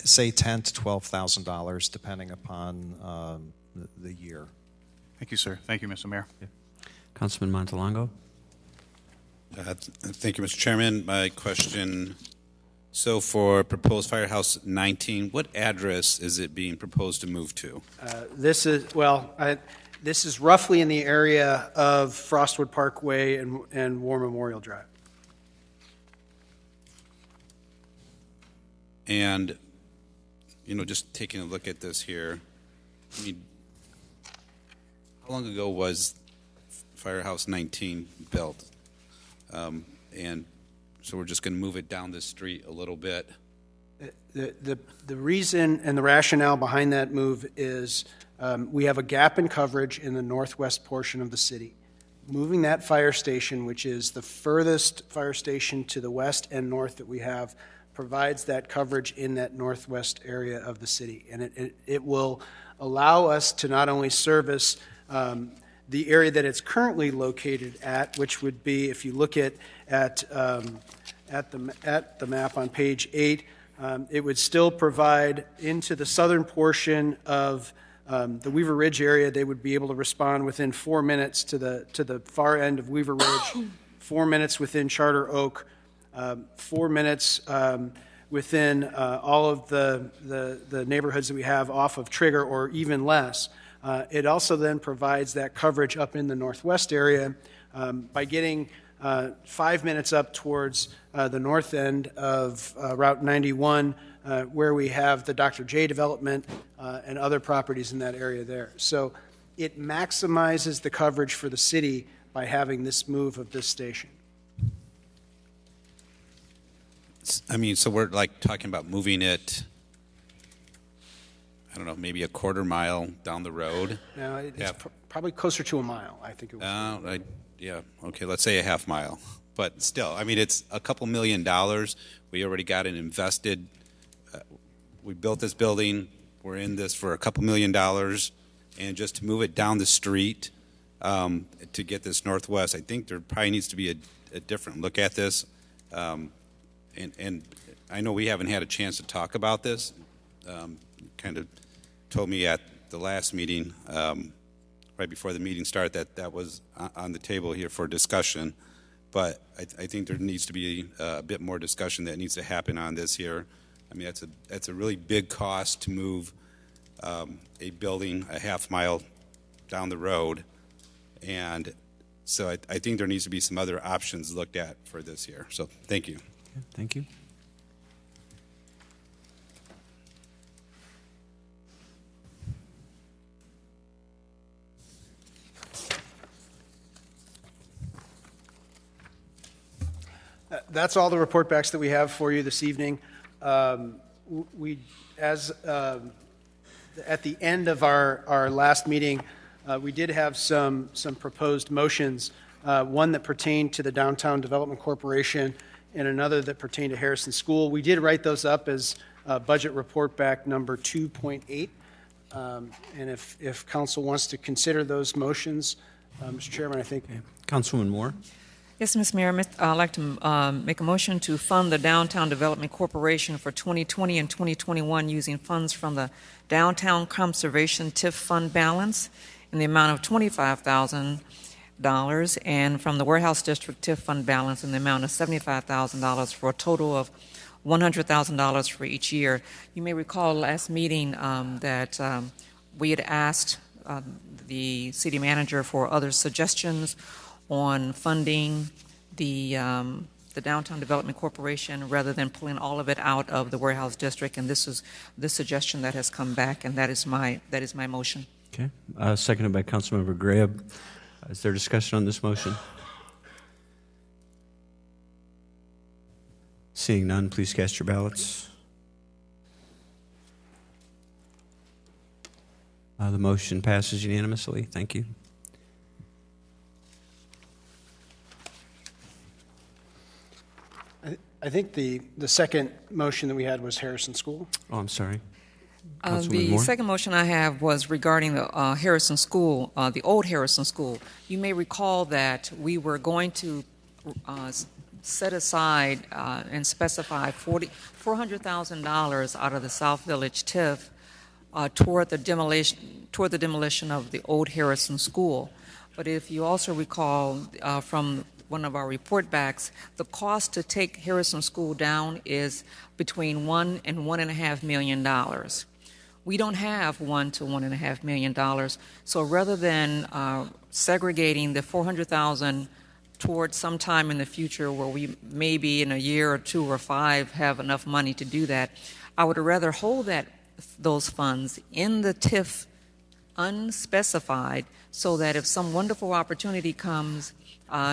say $10,000 to $12,000, depending upon the year. Thank you, sir. Thank you, Mr. Mayor. Yeah. Councilman Montalongo. Thank you, Mr. Chairman. My question, so for proposed Firehouse 19, what address is it being proposed to move to? This is roughly in the area of Frostwood Parkway and War Memorial Drive. And, just taking a look at this here, how long ago was Firehouse 19 built? And so we're just going to move it down the street a little bit. The reason and the rationale behind that move is we have a gap in coverage in the northwest portion of the city. Moving that fire station, which is the furthest fire station to the west and north that we have, provides that coverage in that northwest area of the city. And it will allow us to not only service the area that it's currently located at, which would be, if you look at the map on page 8, it would still provide into the southern portion of the Weaver Ridge area. They would be able to respond within 4 minutes to the far end of Weaver Ridge, 4 minutes within Charter Oak, 4 minutes within all of the neighborhoods that we have off of Trigger, or even less. It also then provides that coverage up in the northwest area by getting 5 minutes up towards the north end of Route 91, where we have the Dr. J development and other properties in that area there. So it maximizes the coverage for the city by having this move of this station. I mean, so we're like talking about moving it, I don't know, maybe a quarter mile down the road? No, it's probably closer to a mile, I think it was. Yeah, okay, let's say a half mile. But still, I mean, it's a couple $1 million. We already got it invested. We built this building. We're in this for a couple $1 million. And just to move it down the street to get this northwest, I think there probably needs to be a different look at this. And I know we haven't had a chance to talk about this. Kind of told me at the last meeting, right before the meeting started, that was on the table here for discussion. But I think there needs to be a bit more discussion that needs to happen on this here. I mean, that's a really big cost to move a building a half mile down the road. And so I think there needs to be some other options looked at for this here. So thank you. Thank you. That's all the report backs that we have for you this evening. At the end of our last meeting, we did have some proposed motions, one that pertained to the Downtown Development Corporation and another that pertained to Harrison School. We did write those up as budget report back number 2.8. And if council wants to consider those motions, Mr. Chairman, I think. Councilwoman Moore. Yes, Ms. Mayor, I'd like to make a motion to fund the Downtown Development Corporation for 2020 and 2021 using funds from the Downtown Conservation TIF Fund balance in the amount of $25,000 and from the Warehouse District TIF Fund balance in the amount of $75,000 for a total of $100,000 for each year. You may recall last meeting that we had asked the city manager for other suggestions on funding the Downtown Development Corporation rather than pulling all of it out of the Warehouse District, and this is the suggestion that has come back, and that is my motion. Okay. Seconded by Councilmember Graham. Is there discussion on this motion? Seeing none, please cast your ballots. The motion passes unanimously. Thank you. I think the second motion that we had was Harrison School. Oh, I'm sorry. The second motion I have was regarding the Harrison School, the old Harrison School. You may recall that we were going to set aside and specify $400,000 out of the South Village TIF toward the demolition of the old Harrison School. But if you also recall from one of our report backs, the cost to take Harrison School down is between $1 and $1.5 million. We don't have $1 to $1.5 million. So rather than segregating the $400,000 towards some time in the future where we maybe in a year or 2 or 5 have enough money to do that, I would rather hold those funds in the TIF unspecified so that if some wonderful opportunity comes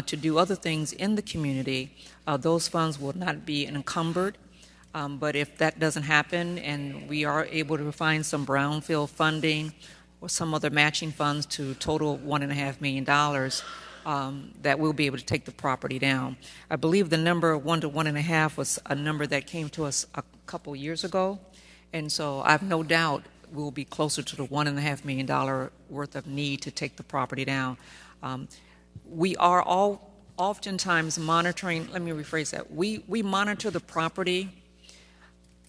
to do other things in the community, those funds will not be encumbered. But if that doesn't happen and we are able to find some brownfield funding or some other matching funds to total $1.5 million, that we'll be able to take the property down. I believe the number 1 to 1.5 was a number that came to us a couple years ago, and so I have no doubt we'll be closer to the $1.5 million worth of need to take the property down. We are all oftentimes monitoring, let me rephrase that, we monitor the property.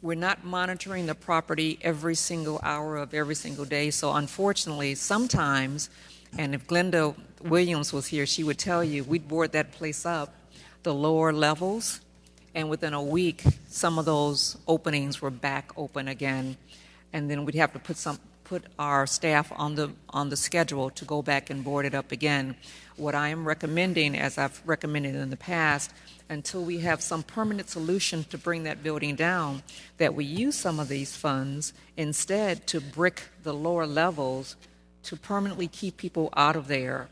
We're not monitoring the property every single hour of every single day, so unfortunately sometimes, and if Glenda Williams was here, she would tell you, we'd board that place up, the lower levels, and within a week some of those openings were back open again, and then we'd have to put our staff on the schedule to go back and board it up again. What I am recommending, as I've recommended in the past, until we have some permanent solution to bring that building down, that we use some of these funds instead to brick the lower levels to permanently keep people out of there,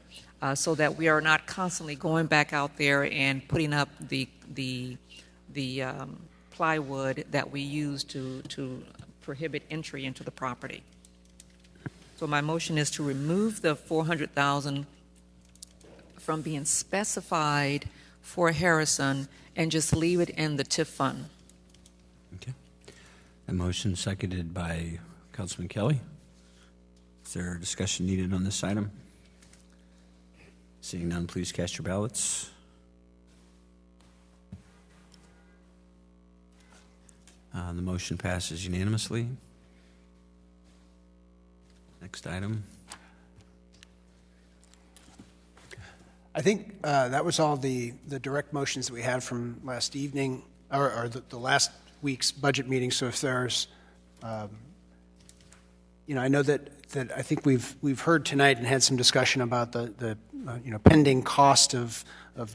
so that we are not constantly going back out there and putting up the plywood that we use to prohibit entry into the property. So my motion is to remove the $400,000 from being specified for Harrison and just leave it in the TIF fund. Okay. A motion seconded by Councilman Kelly. Is there a discussion needed on this item? Seeing none, please cast your ballots. The motion passes unanimously. Next item. I think that was all the direct motions that we had from last evening, or the last week's budget meeting. So if there's, I know that I think we've heard tonight and had some discussion about the pending cost of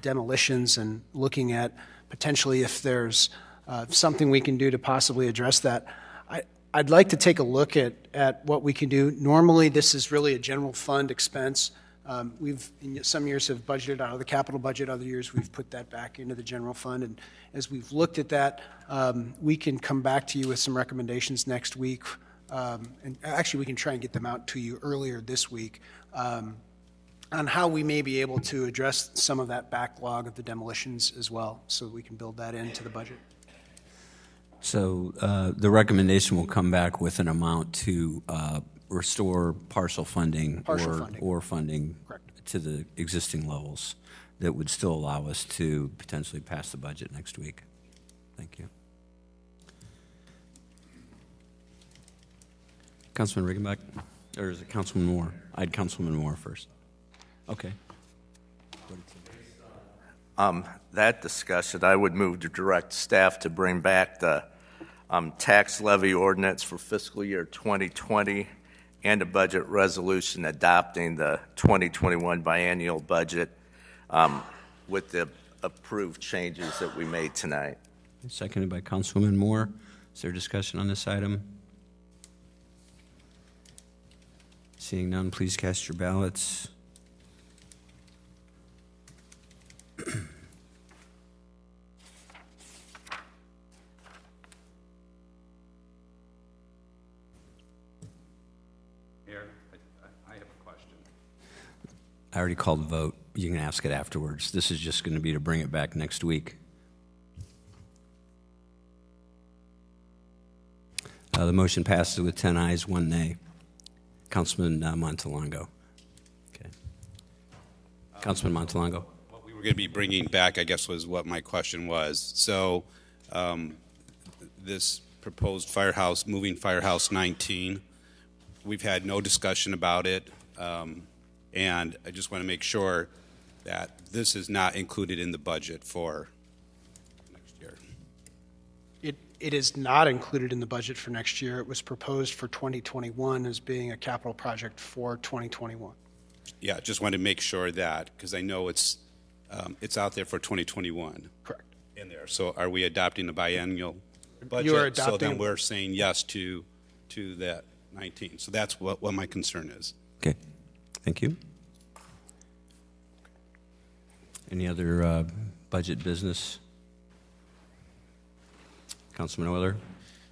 demolitions and looking at potentially if there's something we can do to possibly address that. I'd like to take a look at what we can do. Normally, this is really a general fund expense. We've, in some years, have budgeted out of the capital budget. Other years, we've put that back into the general fund. And as we've looked at that, we can come back to you with some recommendations next week. And actually, we can try and get them out to you earlier this week on how we may be able to address some of that backlog of the demolitions as well, so we can build that into the budget. So the recommendation will come back with an amount to restore partial funding, or funding to the existing levels that would still allow us to potentially pass the budget next week. Thank you. Councilman Riggenbach, or is it Councilman Moore? I had Councilman Moore first. Okay. That discussion, I would move to direct staff to bring back the tax levy ordinance for fiscal year 2020 and a budget resolution adopting the 2021 biennial budget with the approved changes that we made tonight. Seconded by Councilwoman Moore. Is there discussion on this item? Seeing none, please cast your ballots. Mayor, I have a question. I already called the vote. You can ask it afterwards. This is just going to be to bring it back next week. The motion passes with 10 ayes, 1 nay. Councilman Montalongo. Okay. Councilman Montalongo. What we were going to be bringing back, I guess, was what my question was. So this proposed firehouse, moving Firehouse 19, we've had no discussion about it, and I just want to make sure that this is not included in the budget for next year. It is not included in the budget for next year. It was proposed for 2021 as being a capital project for 2021. Yeah, just wanted to make sure that, because I know it's out there for 2021. Correct. In there. So are we adopting the biennial budget? You are adopting. So then we're saying yes to that 19. So that's what my concern is. Okay. Thank you. Any other budget business? Councilman Euler.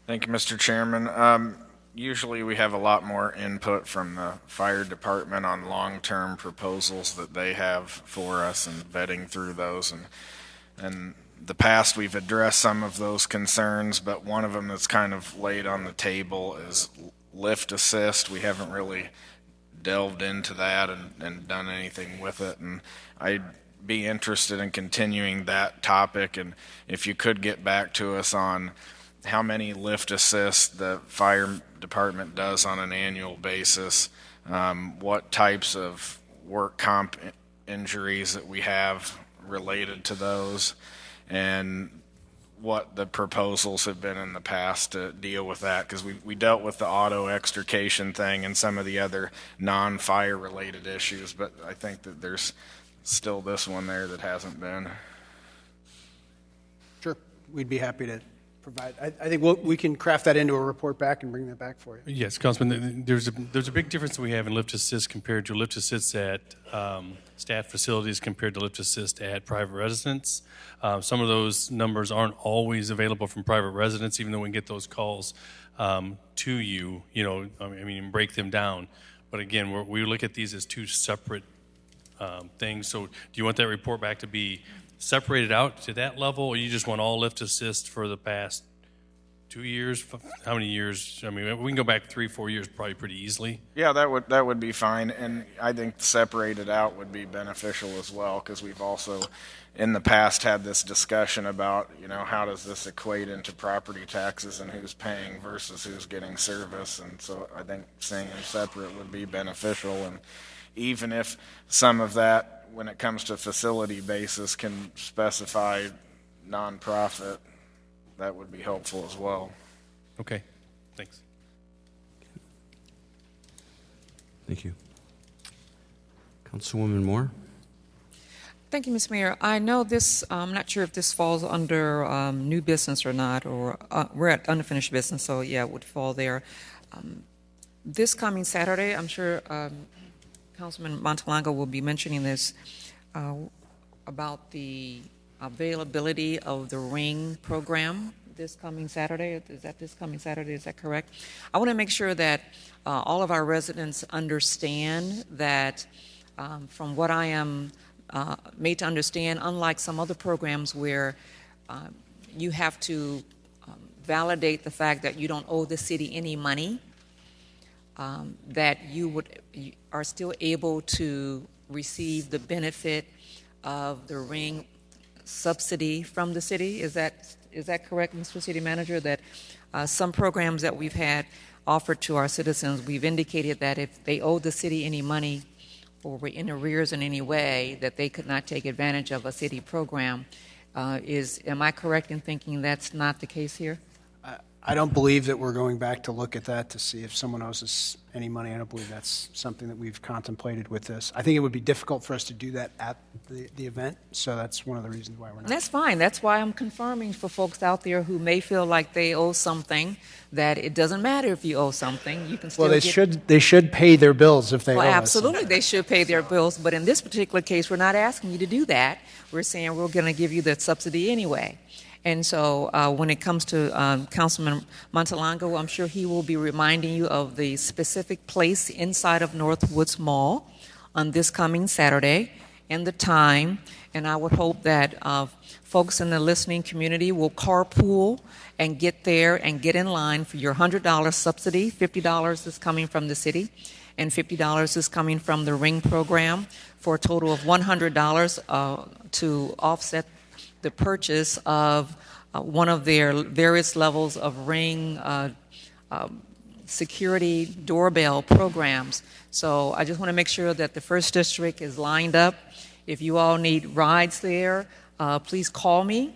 Thank you, Mr. Chairman. Usually we have a lot more input from the fire department on long-term proposals that they have for us and vetting through those. And the past we've addressed some of those concerns, but one of them that's kind of laid on the table is lift assist. We haven't really delved into that and done anything with it. And I'd be interested in continuing that topic, and if you could get back to us on how many lift assists the fire department does on an annual basis, what types of work comp injuries that we have related to those, and what the proposals have been in the past to deal with that, because we dealt with the auto extrication thing and some of the other non-fire related issues, but I think that there's still this one there that hasn't been. Sure, we'd be happy to provide. I think we can craft that into a report back and bring that back for you. Yes, Councilman, there's a big difference that we have in lift assist compared to lift assist at staff facilities compared to lift assist at private residents. Some of those numbers aren't always available from private residents, even though we can get those calls to you, and break them down. But again, we look at these as two separate things. So do you want that report back to be separated out to that level, or you just want all lift assist for the past 2 years? How many years? I mean, we can go back 3-4 years probably pretty easily. Yeah, that would be fine, and I think separated out would be beneficial as well, because we've also in the past had this discussion about, how does this equate into property taxes and who's paying versus who's getting service, and so I think seeing them separate would be beneficial. And even if some of that, when it comes to facility basis, can specify nonprofit, that would be helpful as well. Okay, thanks. Thank you. Councilwoman Moore? Thank you, Ms. Mayor. I know this, I'm not sure if this falls under new business or not, or we're at unfinished business, so yeah, it would fall there. This coming Saturday, I'm sure Councilman Montalongo will be mentioning this about the availability of the Ring program this coming Saturday. Is that this coming Saturday? Is that correct? I want to make sure that all of our residents understand that from what I am made to understand, unlike some other programs where you have to validate the fact that you don't owe the city any money, that you are still able to receive the benefit of the Ring subsidy from the city. Is that correct, Mr. City Manager? That some programs that we've had offered to our citizens, we've indicated that if they owe the city any money or were in arrears in any way, that they could not take advantage of a city program. Am I correct in thinking that's not the case here? I don't believe that we're going back to look at that to see if someone owes us any money. I don't believe that's something that we've contemplated with this. I think it would be difficult for us to do that at the event, so that's one of the reasons why we're not. That's fine. That's why I'm confirming for folks out there who may feel like they owe something, that it doesn't matter if you owe something. You can still they should pay their bills if they owe us. Absolutely, they should pay their bills. But in this particular case, we're not asking you to do that. We're saying we're going to give you the subsidy anyway. And so when it comes to Councilman Montalongo, I'm sure he will be reminding you of the specific place inside of Northwoods Mall on this coming Saturday and the time. And I would hope that folks in the listening community will carpool and get there and get in line for your $100 subsidy. $50 is coming from the city, and $50 is coming from the Ring program, for a total of $100 to offset the purchase of one of their various levels of Ring security doorbell programs. So I just want to make sure that the First District is lined up. If you all need rides there, please call me.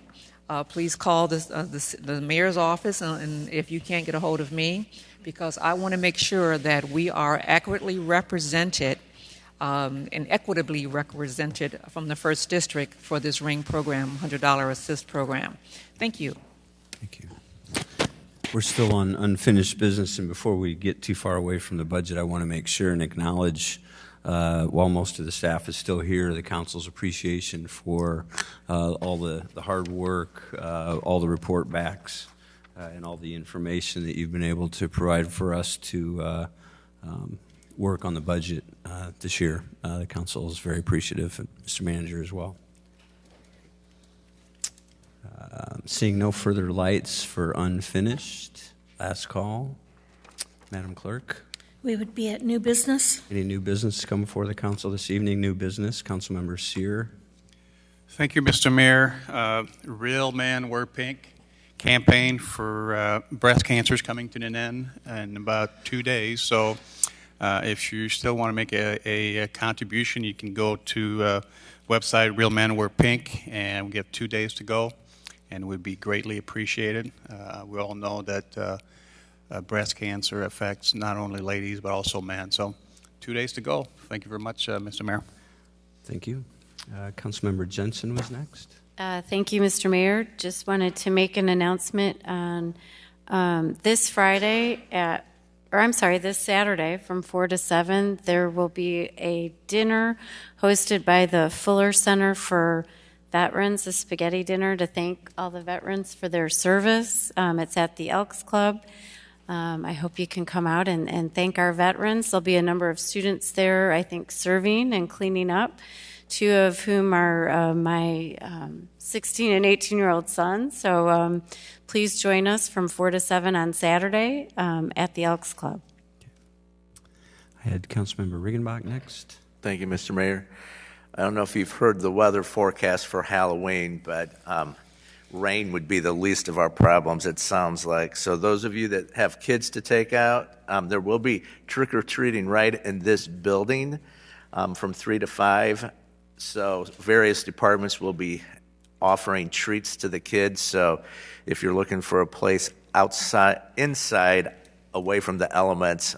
Please call the mayor's office, and if you can't get a hold of me, because I want to make sure that we are accurately represented and equitably represented from the First District for this Ring program, $100 assist program. Thank you. Thank you. We're still on unfinished business, and before we get too far away from the budget, I want to make sure and acknowledge, while most of the staff is still here, the council's appreciation for all the hard work, all the report backs, and all the information that you've been able to provide for us to work on the budget this year. The council is very appreciative, and Mr. Manager as well. Seeing no further lights for unfinished, last call. Madam Clerk. We would be at new business. Any new business to come before the council this evening? New business. Councilmember Sear. Thank you, Mr. Mayor. Real Man Wear Pink campaign for breast cancer is coming to an end in about 2 days. So if you still want to make a contribution, you can go to website Real Man Wear Pink, and we have 2 days to go. and would be greatly appreciated. We all know that breast cancer affects not only ladies but also men. So 2 days to go. Thank you very much, Mr. Mayor. Thank you. Councilmember Jensen was next. Thank you, Mr. Mayor. Just wanted to make an announcement on this Saturday from 4 to 7, there will be a dinner hosted by the Fuller Center for Veterans, a spaghetti dinner to thank all the veterans for their service. It's at the Elks Club. I hope you can come out and thank our veterans. There'll be a number of students there, I think, serving and cleaning up, 2 of whom are my 16 and 18-year-old sons. So please join us from 4 to 7 on Saturday at the Elks Club. I had Councilmember Riggenbach next. Thank you, Mr. Mayor. I don't know if you've heard the weather forecast for Halloween, but rain would be the least of our problems, it sounds like. So those of you that have kids to take out, there will be trick-or-treating right in this building from 3 to 5. So various departments will be offering treats to the kids. So if you're looking for a place inside, away from the elements,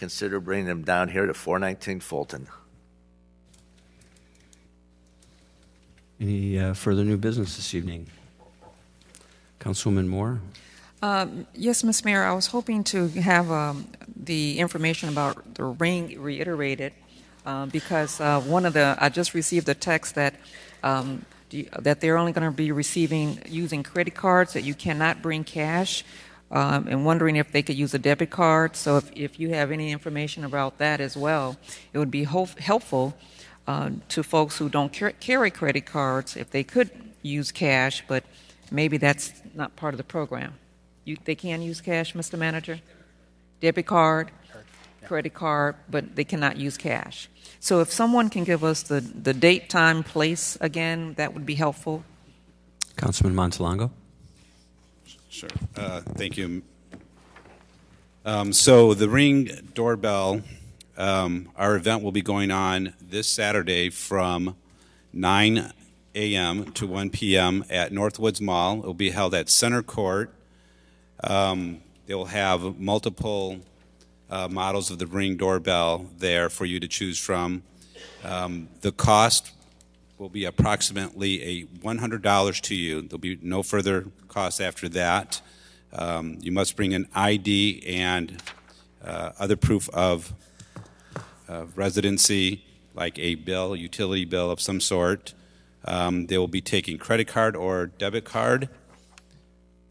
consider bringing them down here to 419 Fulton. Any further new business this evening? Councilwoman Moore? Yes, Ms. Mayor, I was hoping to have the information about the ring reiterated because I just received a text that that they're only going to be using credit cards, that you cannot bring cash, and wondering if they could use a debit card. So if you have any information about that as well, it would be helpful to folks who don't carry credit cards if they could use cash, but maybe that's not part of the program. They can use cash, Mr. Manager? Debit card, credit card, but they cannot use cash. So if someone can give us the date, time, place again, that would be helpful. Councilman Montalongo? Sure. Thank you. So the Ring doorbell, our event will be going on this Saturday from 9 a.m. to 1 p.m. at Northwoods Mall. It will be held at Center Court. They will have multiple models of the Ring doorbell there for you to choose from. The cost will be approximately $100 to you. There'll be no further cost after that. You must bring an ID and other proof of residency, like a bill, a utility bill of some sort. They will be taking credit card or debit card,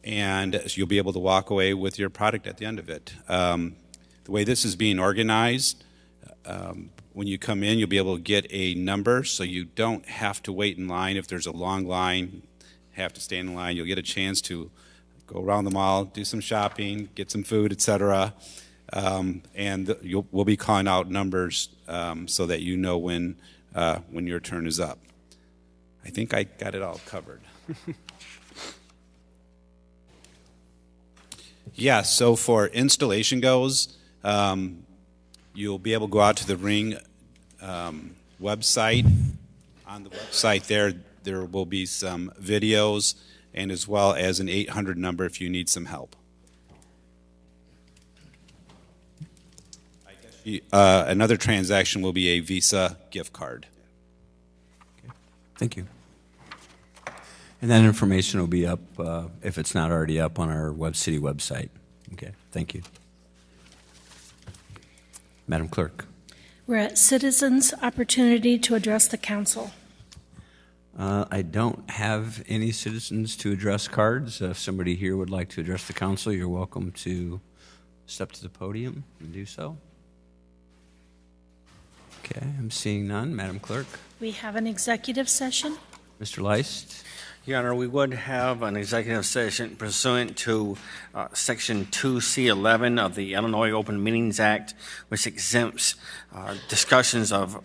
and you'll be able to walk away with your product at the end of it. The way this is being organized, when you come in, you'll be able to get a number, so you don't have to wait in line. If there's a long line, have to stand in line. You'll get a chance to go around the mall, do some shopping, get some food, etc. And we'll be calling out numbers so that you know when your turn is up. I think I got it all covered. Yeah, so for installation goes, you'll be able to go out to the Ring website. On the website there will be some videos and as well as an 800 number if you need some help. Another transaction will be a Visa gift card. Thank you. And that information will be up, if it's not already up, on our city website. Okay, thank you. Madam Clerk. We're at citizens' opportunity to address the council. I don't have any citizens to address cards. If somebody here would like to address the council, you're welcome to step to the podium and do so. Okay, I'm seeing none. Madam Clerk. We have an executive session. Mr. Leist. Your Honor, we would have an executive session pursuant to Section 2C11 of the Illinois Open Meetings Act, which exempts discussions of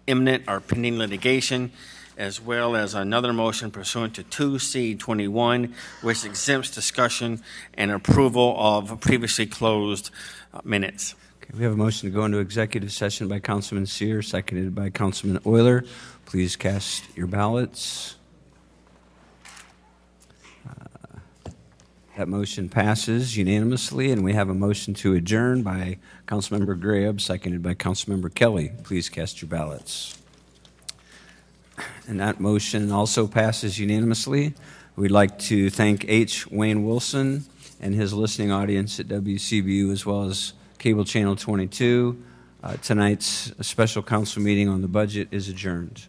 imminent or pending litigation, as well as another motion pursuant to 2C21, which exempts discussion and approval of previously closed minutes. Okay, we have a motion to go into executive session by Councilman Sear, seconded by Councilman Euler. Please cast your ballots. That motion passes unanimously, and we have a motion to adjourn by Councilmember Graham, seconded by Councilmember Kelly. Please cast your ballots. And that motion also passes unanimously. We'd like to thank H. Wayne Wilson and his listening audience at WCBU, as well as Cable Channel 22. Tonight's special council meeting on the budget is adjourned.